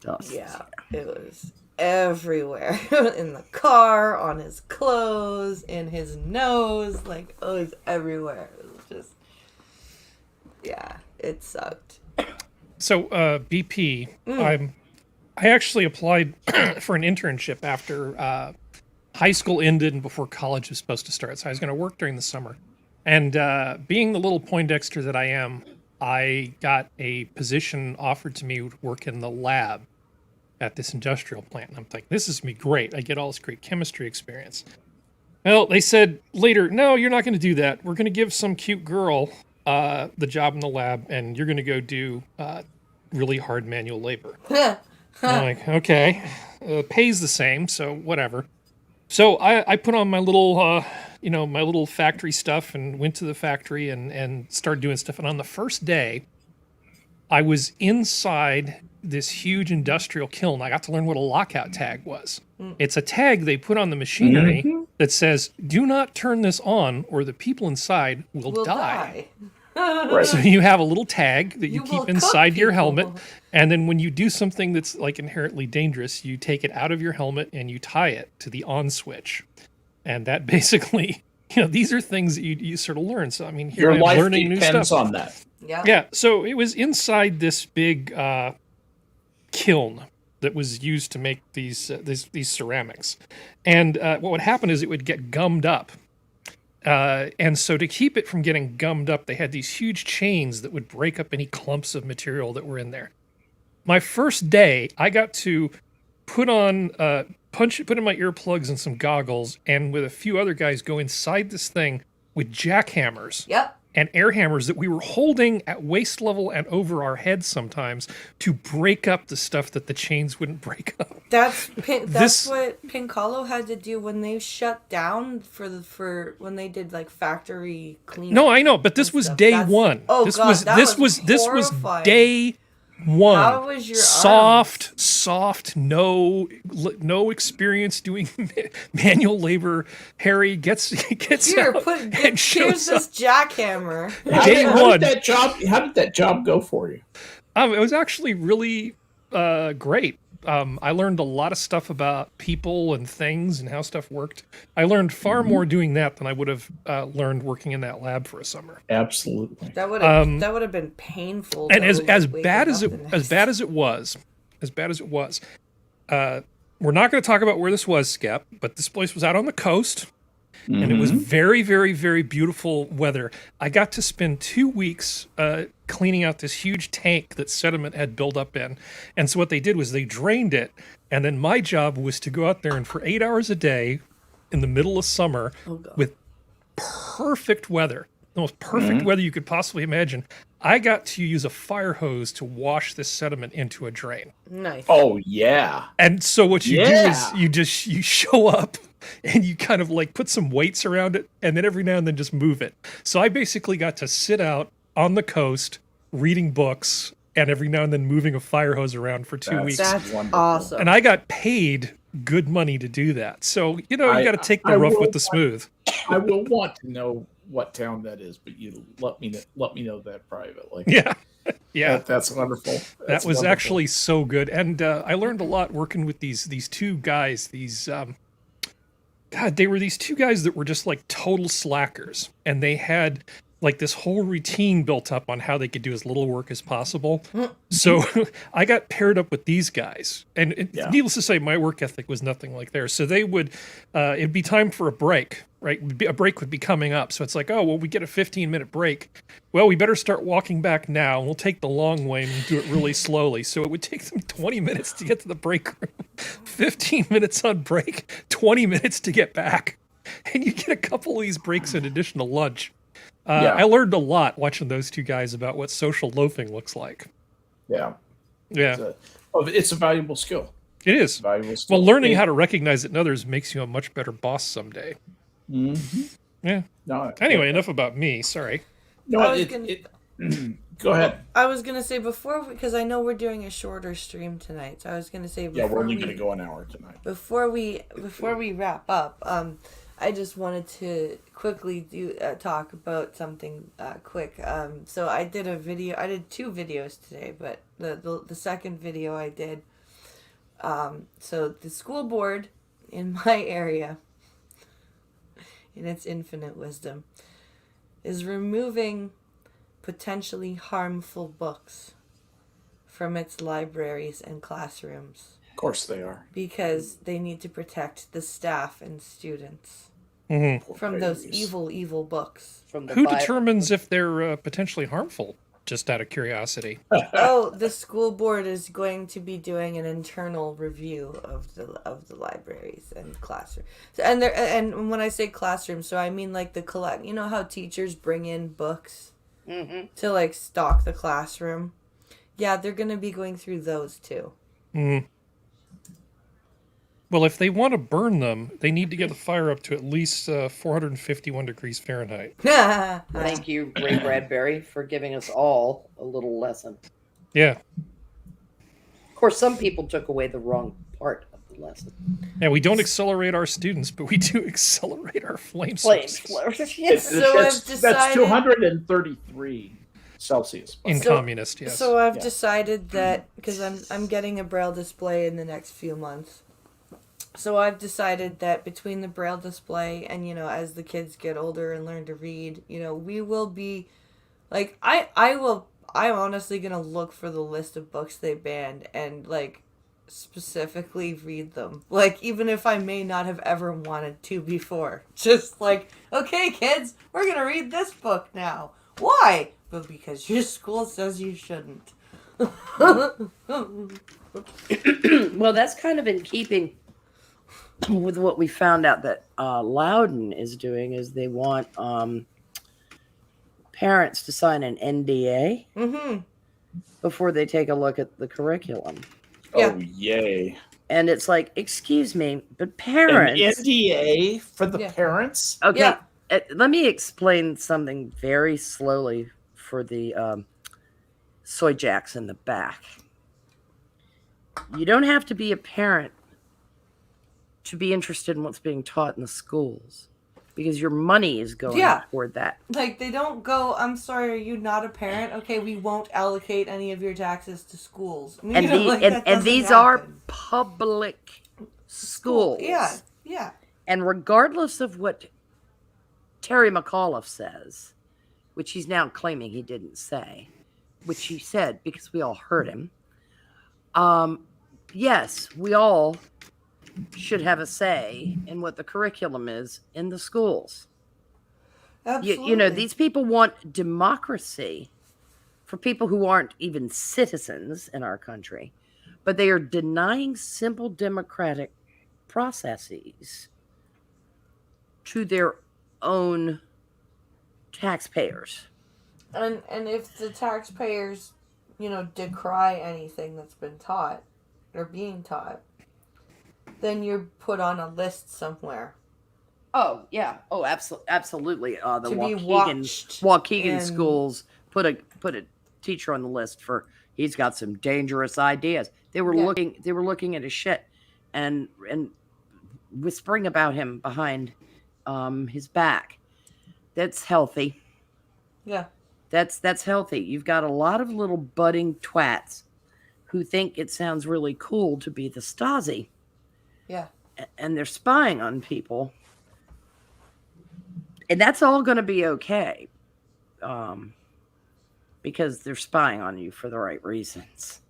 dust. Yeah, it was everywhere. In the car, on his clothes, in his nose. It was everywhere. It was just... Yeah, it sucked. So, BP, I actually applied for an internship after high school ended and before college was supposed to start. So I was going to work during the summer. And being the little Poindexter that I am, I got a position offered to me to work in the lab at this industrial plant. And I'm like, this is going to be great. I get all this great chemistry experience. Well, they said later, no, you're not going to do that. We're going to give some cute girl the job in the lab, and you're going to go do really hard manual labor. I'm like, okay, pays the same, so whatever. So I put on my little, my little factory stuff and went to the factory and started doing stuff. And on the first day, I was inside this huge industrial kiln. I got to learn what a lockout tag was. It's a tag they put on the machinery that says, do not turn this on or the people inside will die. Right. So you have a little tag that you will keep inside your cook helmet. people. And then when you do something that's inherently dangerous, you take it out of your helmet and you tie it to the on switch. And that basically, these are things that you sort of learn. So, I mean, here Your I'm life learning new depends stuff. on that. Yeah. Yeah, so it was inside this big kiln that was used to make these ceramics. And what would happen is it would get gummed up. And so to keep it from getting gummed up, they had these huge chains that would break up any clumps of material that were in there. My first day, I got to put in my earplugs and some goggles, and with a few other guys go inside this thing with jackhammers. Yep. And air hammers that we were holding at waist level and over our heads sometimes to break up the stuff that the chains wouldn't break up. That's what Pincalo had to do when they shut down for when they did factory cleanup. No, I know, but this was stuff. day one. Oh, this God, was that this was was horrifying. day One. How was your soft, no experience doing manual labor. Harry gets Here, out and here's shows this up. jackhammer. Day How did that job go for you? It was actually really great. I learned a lot of stuff about people and things and how stuff worked. I learned far more doing that than I would have learned working in that lab for a summer. Absolutely. That would have been painful. And though, as like, bad waking as it was, we're not going to talk about where this was, Skep, but this place was out on the coast. And it was very, very, very beautiful weather. I got to spend 2 weeks cleaning out this huge tank that sediment had built up in. And so what they did was they drained it. And then my job was to go out there and for 8 hours a day in the middle of summer with perfect weather, the most perfect weather you could possibly imagine. I got to use a fire hose to wash this sediment into a drain. Nice. Oh, yeah. And so what you do is you show up and you kind of like put some weights around it and then every now and then just move it. So I basically got to sit out on the coast reading books and every now and then moving a fire hose around for 2 weeks. That's wonderful. awesome. And I got paid good money to do that. So, you know, you got to take the rough with the smooth. I will want to know what town that is, but you let me know that privately. Yeah. Yeah. That's wonderful. That was wonderful. actually so good. And I learned a lot working with these two guys, God, they were these two guys that were just like total slackers. And they had like this whole routine built up on how they could do as little work as possible. So I got paired up with these guys. And needless to say, my work ethic was nothing like theirs. So they would, it'd be time for a break, right? A break would be coming up. So it's like, oh, well, we get a 15-minute break. Well, we better start walking back now. And we'll take the long way and do it really slowly. So it would take them 20 minutes to get to the break room, 15 minutes on break, 20 minutes to get back. And you get a couple of these breaks in addition to lunch. I learned a lot watching those two guys about what social loafing looks like. Yeah. Yeah. It's a valuable skill. It is. Valuable skill. Well, learning how to recognize it in others makes you a much better boss someday. Yeah. No, Anyway, enough about me. Sorry. No, go ahead. I was gonna say because I know we're doing a shorter stream tonight, so I was gonna say We're only going to go an hour tonight. Before we wrap up, I just wanted to quickly talk about something quick. So I did I did 2 videos today, but the second video I did. So the school board in my area, in its infinite wisdom, is removing potentially harmful books from its libraries and classrooms. Of course they are. Because they need to protect the staff and students from those evil books. Who determines if they're potentially harmful? Just out of curiosity. The school board is going to be doing an internal review of the libraries and classrooms. And when I say classrooms, so I mean like the collect. You know how teachers bring in books to like stock the classroom. Yeah, they're going to be going through those too. Well, if they want to burn them, they need to get the fire up to at least 451 degrees Fahrenheit. Thank you, Ray Bradbury, for giving us all a little lesson. Yeah. Of course, some people took away the wrong part of the lesson. Yeah, we don't accelerate our students, but we do accelerate our flame sources. Yes. That's 233 Celsius. In communist, yes. So I've decided that, because I'm getting a Braille display in the next few months. So I've decided that between the Braille display and, as the kids get older and learn to read, we will be, like, I'm honestly going to look for the list of books they banned and, like, specifically read them. Like, even if I may not have ever wanted to before. Just like, okay, kids, we're going to read this book now. Why? But because your school says you shouldn't. Well, that's kind of in keeping with what we found out that Loudon is doing. Is they want parents to sign an NDA before they take a look at the curriculum. Yeah. Oh, yay. And it's like, excuse me, but parents... An NDA for the parents? Okay, Yeah. Let me explain something very slowly for the soy jacks in the back. You don't have to be a parent to be interested in what's being taught in the schools, because your money is going toward that. Like, they don't go, I'm sorry, are you not a parent? Okay, we won't allocate any of your taxes to schools. I mean, and these are public schools. Yeah, yeah. And regardless of what Terry McAuliffe says, which he's now claiming he didn't say, which he said because we all heard him, yes, we all should have a say in what the curriculum is in the schools. Absolutely. You know, these people want democracy for people who aren't even citizens in our country, but they are denying simple democratic processes to their own taxpayers. And if the taxpayers, you know, decry anything that's been taught or being taught, then you're put on a list somewhere. Oh yeah. Oh, absolutely. The To be Waukegan schools put a teacher on the list for he's got some dangerous ideas. They were looking at his shit and whispering about him behind his back. That's healthy. Yeah. That's healthy. You've got a lot of little budding twats who think it sounds really cool to be the Stasi. Yeah. And they're spying on people. And that's all going to be okay. Because they're spying on you for the right reasons.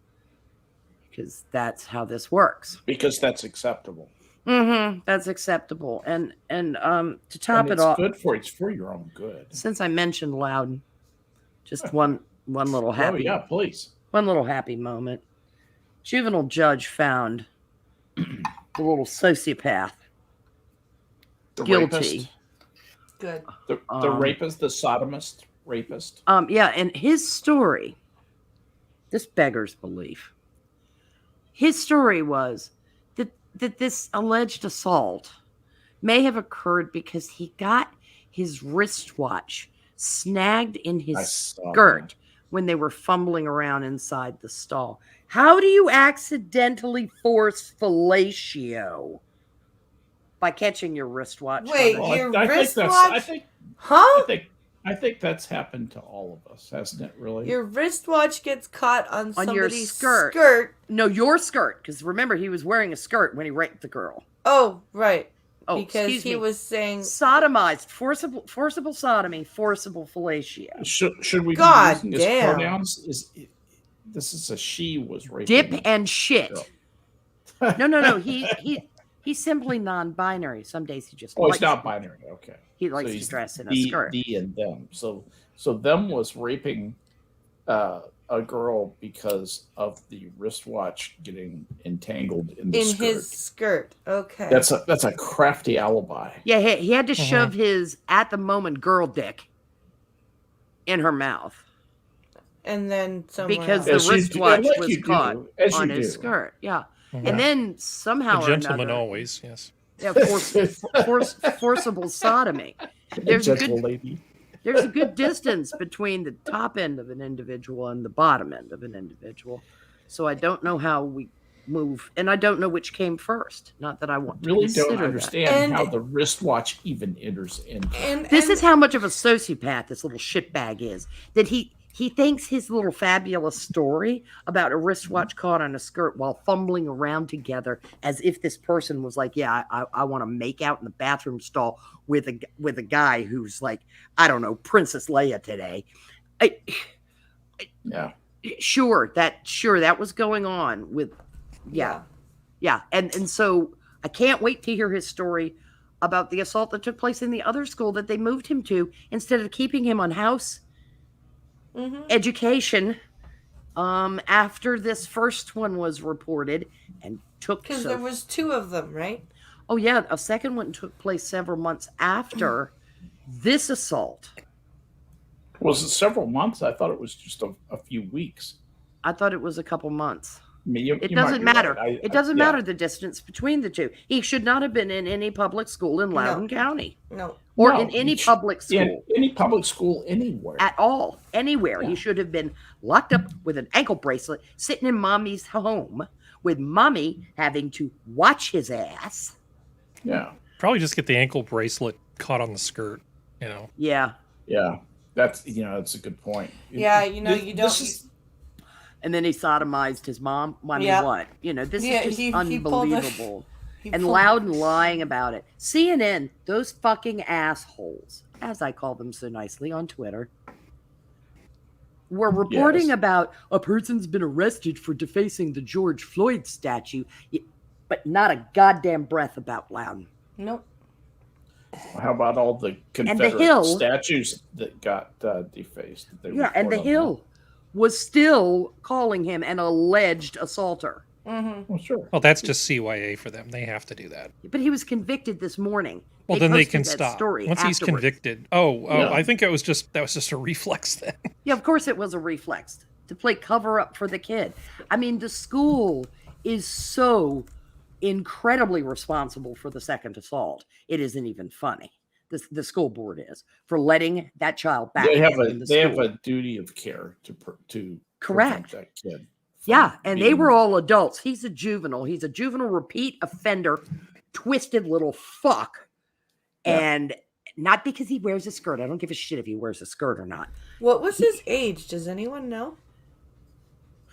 Because that's how this works. Because that's acceptable. Mm-hmm. That's acceptable. And to top it off, it's for your own good. Since I mentioned Loudon, just one little happy. Oh yeah, please. One little happy moment. Juvenile judge found the little sociopath guilty. Rapist. Good. The rapist, the sodomist rapist. Yeah, and his story, this beggars belief. His story was that this alleged assault may have occurred because he got his wristwatch snagged in his skirt when they were fumbling around inside the stall. How do you accidentally force fellatio? By catching your wristwatch. Wait, your wristwatch? I think that's happened to all of us, hasn't it, really? Your wristwatch gets caught on somebody's skirt. No, your skirt. Because remember, he was wearing a skirt when he raped the girl. Oh, right. Oh, because he was saying sodomized, forcible sodomy, forcible fellatio. Should we be using his pronouns? This is a she was raping. Dip and shit. No. He's simply non-binary. Some days he just. He's not binary. Okay. He likes to dress in a skirt. The and them. So them was raping a girl because of the wristwatch getting entangled in his skirt. Okay. That's a crafty alibi. Yeah, he had to shove his at the moment girl dick in her mouth. And then because the wristwatch was caught on his skirt. Yeah. And then somehow a gentleman always, yes. Yeah, forcible sodomy. There's a good distance between the top end of an individual and the bottom end of an individual. So I don't know how we move, and I don't know which came first. Not that I want to really don't understand how the wristwatch even enters into. This is how much of a sociopath this little shitbag is. That he thinks his little fabulous story about a wristwatch caught on a skirt while fumbling around together as if this person was like, yeah, I want to make out in the bathroom stall with a guy who's like, I don't know, Princess Leia today. Sure, that was going on with, yeah. And so I can't wait to hear his story about the assault that took place in the other school that they moved him to instead of keeping him on house education after this first one was reported and took because there was two of them, right? Oh yeah, a second one took place several months after this assault. Was it several months? I thought it was just a few weeks. I thought it was a couple months. It doesn't matter. It doesn't matter the distance between the two. He should not have been in any public school in Loudoun County. No. Or in any public school. In any public school anywhere. At all. Anywhere. Yeah. He should have been locked up with an ankle bracelet, sitting in mommy's home, with mommy having to watch his ass. Yeah. Probably just get the ankle bracelet caught on the skirt, Yeah. Yeah. That's a good point. Yeah, you don't... And then he sodomized his mom. I mean, what? This is just unbelievable. And Loudon lying about it. CNN, those fucking assholes, as I call them so nicely on Twitter, were reporting about a person's been arrested for defacing the George Floyd statue, but not a goddamn breath about Loudon. Nope. How about all the Confederate statues that got defaced? And the Hill was still calling him an alleged assaulter. Mm-hmm. Well, sure. Well, that's just CYA for them. They have to do that. But he was convicted this morning. Well, then they can stop. Once he's convicted. Yeah. I think that was just a reflex then. Yeah, of course it was a reflex to play cover up for the kid. I mean, the school is so incredibly responsible for the second assault. It isn't even funny. The school board is for letting that child back. They have a duty of care to correct that kid. Yeah, and they were all adults. He's a juvenile. He's a juvenile repeat offender, twisted little fuck. Yeah. And not because he wears a skirt. I don't give a shit if he wears a skirt or not. What was his age? Does anyone know?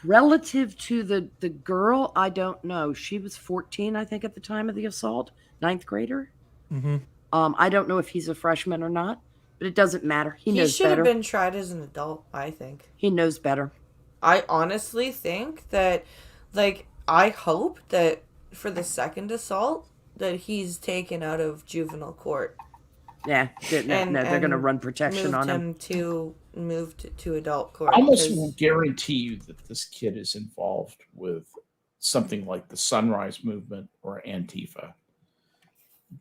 Relative to the girl, I don't know. She was 14, I think, at the time of the assault. 9th grader. Mm-hmm. I don't know if he's a freshman or not, but it doesn't matter. He knows better. He should have been tried as an adult, I think. He knows better. I honestly think that, I hope that for the second assault, that he's taken out of juvenile court. Yeah, they're going to run protection on him. Moved to adult court. I almost will guarantee you that this kid is involved with something like the Sunrise Movement or Antifa.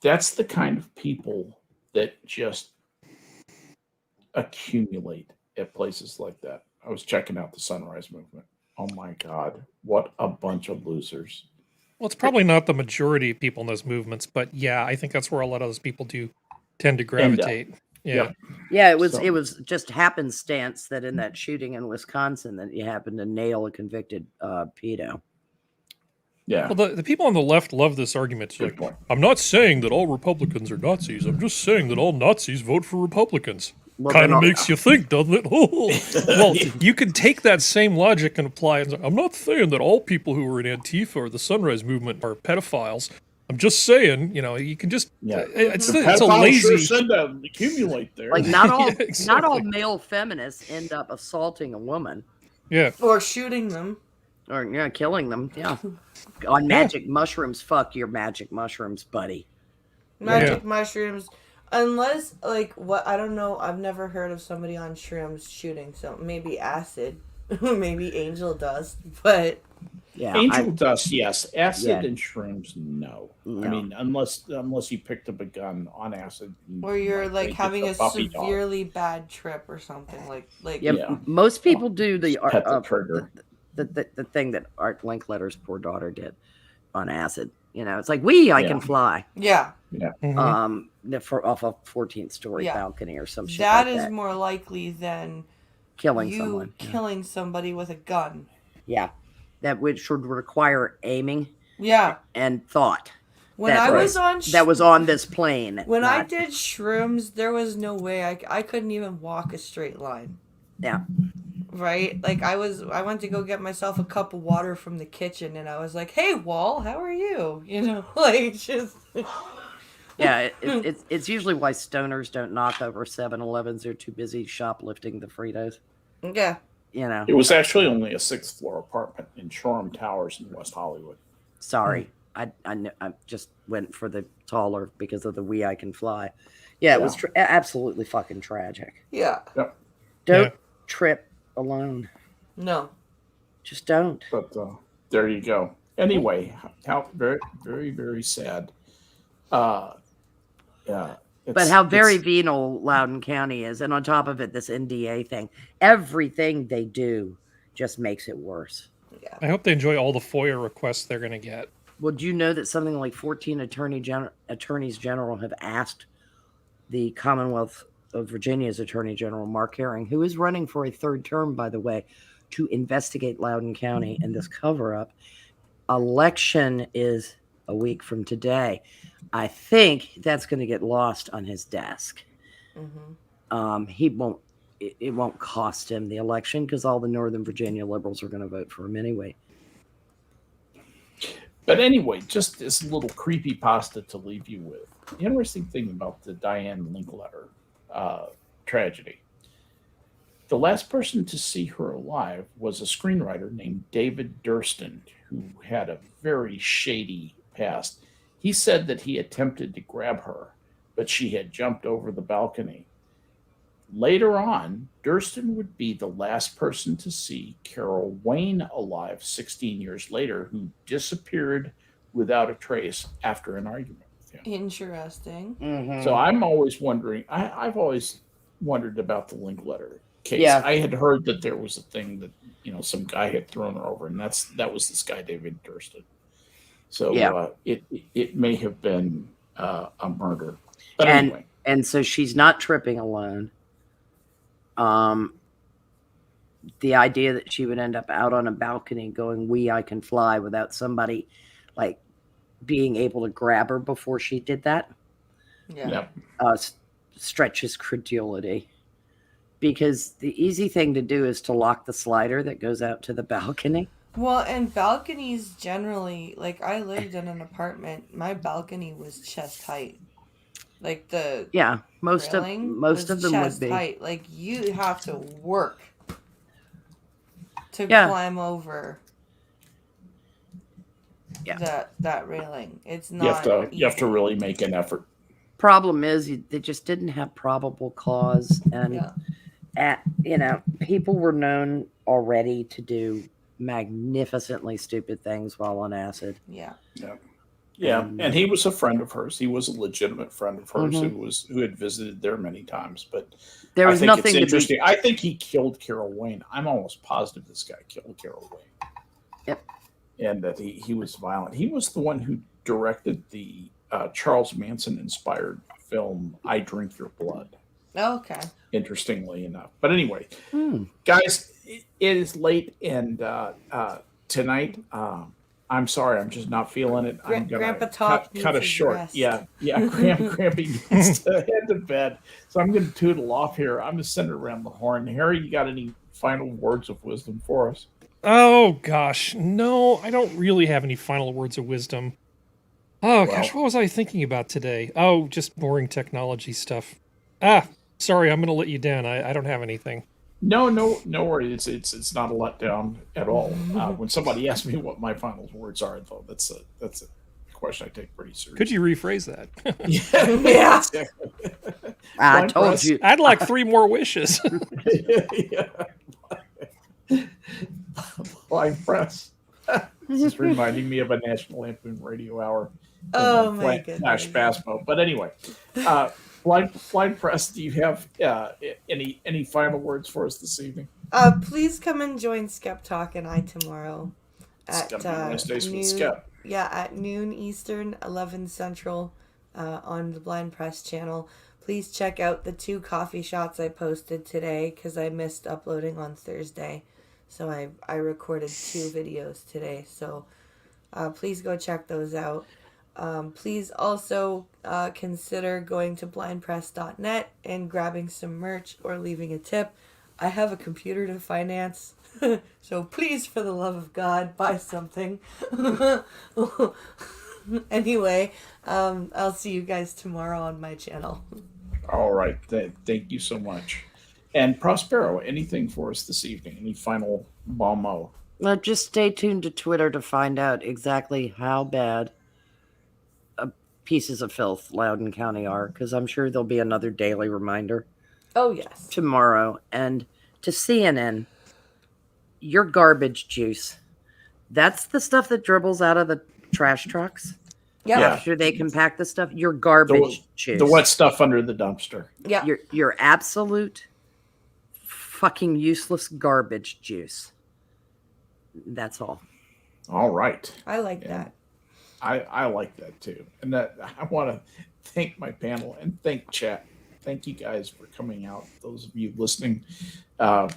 That's the kind of people that just accumulate at places like that. I was checking out the Sunrise Movement. Oh my God, what a bunch of losers. Well, it's probably not the majority of people in those movements, but yeah, I think that's where a lot of those people do tend to gravitate. Yeah. Yeah, it was just happenstance that in that shooting in Wisconsin that you happened to nail a convicted pedo. Yeah. Well, the people on the left love this argument. Like, I'm not saying that all Republicans are Nazis. I'm just saying that all Nazis vote for Republicans. Well, kind of makes you think, doesn't it? Well, you can take that same logic and apply it. I'm not saying that all people who are in Antifa or the Sunrise Movement are pedophiles. I'm just saying, you can just. Yeah. It's a lazy. Sure to accumulate there. Like not all, exactly. Not all male feminists end up assaulting a woman. Yeah. Or shooting them. Or killing them. Yeah. On magic mushrooms, fuck your magic mushrooms, buddy. Magic mushrooms. Unless, I don't know, I've never heard of somebody on shrooms shooting, so maybe acid, maybe angel dust, but... Yeah, angel dust, yes. Acid and shrooms, no. I mean, unless you picked up a gun on acid. Or you're, having a severely bad trip or something, most people do the thing that Art Linkletter's poor daughter did on acid. It's like, I can fly. Yeah. Yeah. Mm-hmm. Off a 14th story balcony or some shit that like is more likely than killing someone. Killing somebody with a gun. Yeah. That should require aiming. Yeah. And thought. That was on this plane. When I did shrooms, there was no way I couldn't even walk a straight line. Yeah. Right? I went to go get myself a cup of water from the kitchen and I was like, "Hey, Wall, how are you?" Just... Yeah, it's usually why stoners don't knock over 7-Elevens. They're too busy shoplifting the Fritos. Yeah. It was actually only a 6th floor apartment in Shoreham Towers in West Hollywood. Sorry. I just went for the taller because of the I can fly. Yeah, it was absolutely fucking tragic. Yeah. Yep. Don't trip alone. No. Just don't. But there you go. Anyway, how very, very, very sad. But how very venal Loudoun County is. And on top of it, this NDA thing. Everything they do just makes it worse. yeah. I hope they enjoy all the FOIA requests they're going to get. Well, do you know that something like 14 attorneys general have asked the Commonwealth of Virginia's Attorney General, Mark Herring, who is running for a third term, by the way, to investigate Loudoun County and this cover-up. Election is a week from today. I think that's going to get lost on his desk. Mm-hmm. It won't cost him the election because all the Northern Virginia liberals are going to vote for him anyway. But anyway, just this little creepypasta to leave you with. The interesting thing about the Diane Linkletter tragedy, the last person to see her alive was a screenwriter named David Durston, who had a very shady past. He said that he attempted to grab her, but she had jumped over the balcony. Later on, Durston would be the last person to see Carol Wayne alive 16 years later, who disappeared without a trace after an argument with him. Interesting. Mm-hmm. So I'm always wondering, I've always wondered about the Linkletter case. Yeah. I had heard that there was a thing that, some guy had thrown her over, and that was this guy, David Durston. So Yeah. It may have been a murder. But anyway. And so she's not tripping alone. The idea that she would end up out on a balcony going, I can fly, without somebody like being able to grab her before she did that. Yeah. Stretches credulity, because the easy thing to do is to lock the slider that goes out to the balcony. Well, and balconies generally, like I lived in an apartment, my balcony was chest height. Like the most of them would be height. Like you have to work to climb over that railing. It's not. You have to really make an effort. Problem is, they just didn't have probable cause, and people were known already to do magnificently stupid things while on acid. Yeah. And he was a friend of hers. He was a legitimate friend of hers who had visited there many times. But there was nothing it's interesting. I think he killed Carol Wayne. I'm almost positive this guy killed Carol Wayne. Yep. And that he was violent. He was the one who directed the Charles Manson inspired film I Drink Your Blood. Okay. Interestingly enough. But anyway, guys, it is late, and tonight, I'm sorry, I'm just not feeling it. I'm gonna Grandpa Tock cut it short. rest. Yeah. Grampy needs to head to bed. So I'm gonna tootle off here. I'm gonna send it around the horn. Harry, you got any final words of wisdom for us? Oh gosh, no, I don't really have any final words of wisdom. Oh gosh, what was I thinking about today? Oh, just boring technology stuff. Sorry, I'm gonna let you down. I don't have anything. No worries. It's not a letdown at all. When somebody asks me what my final words are, though, that's a question I take pretty seriously. Could you rephrase that? Yeah. I told you. I'd like 3 more wishes. Blind press. This is reminding me of a National Lampoon Radio Hour. Oh my goodness. Flash Basmo. But anyway, Blind Press, do you have any final words for us this evening? Please come and join Skep Talk and I tomorrow at Wednesdays with noon, Skep. at noon Eastern, 11 Central, on the Blind Press channel. Please check out the 2 coffee shots I posted today because I missed uploading on Thursday. So I recorded 2 videos today. So please go check those out. Please also consider going to blindpress.net and grabbing some merch or leaving a tip. I have a computer to finance, so please, for the love of God, buy something. Anyway, I'll see you guys tomorrow on my channel. All right. Thank you so much. And Prospero, anything for us this evening? Any final bomb-o? Well, just stay tuned to Twitter to find out exactly how bad pieces of filth Loudoun County are, because I'm sure there'll be another daily reminder. Oh, yes. Tomorrow. And to CNN, your garbage juice, that's the stuff that dribbles out of the trash trucks? Yep. Yeah. After they compact the stuff? Your garbage juice. The wet stuff under the dumpster. Yeah. Your absolute fucking useless garbage juice. that's all. All right. I like Yeah. that. I like that too. And that I want to thank my panel and thank chat. Thank you guys for coming out. Those of you listening,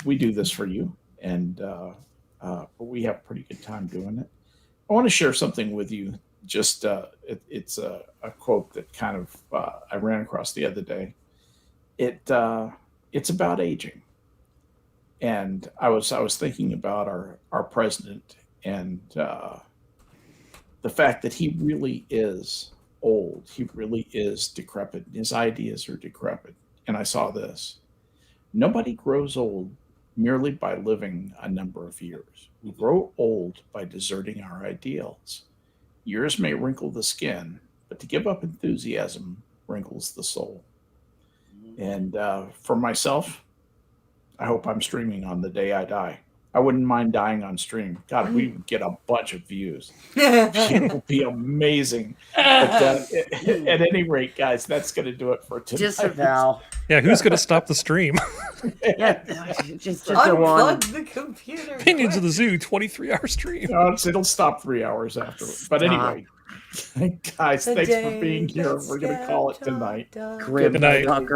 we do this for you, and but we have a pretty good time doing it. I want to share something with you. Just it's a quote that kind of I ran across the other day. It's about aging, and I was thinking about our president and the fact that he really is old. He really is decrepit. His ideas are decrepit. And I saw this. Nobody grows old merely by living a number of years. We grow old by deserting our ideals. Years may wrinkle the skin, but to give up enthusiasm wrinkles the soul. And for myself, I hope I'm streaming on the day I die. I wouldn't mind dying on stream. God, we would get a bunch of views. It will be amazing. But at any rate, guys, that's going to do it for tonight. Disavow. Yeah, who's going to stop the stream? Yeah, just go on. Unplug the computer. Opinions of the Zoo, 23-hour stream. No, it'll stop 3 hours afterward. But anyway, guys, thanks for being here. We're going to call it tonight. Grim Good night. fuckers.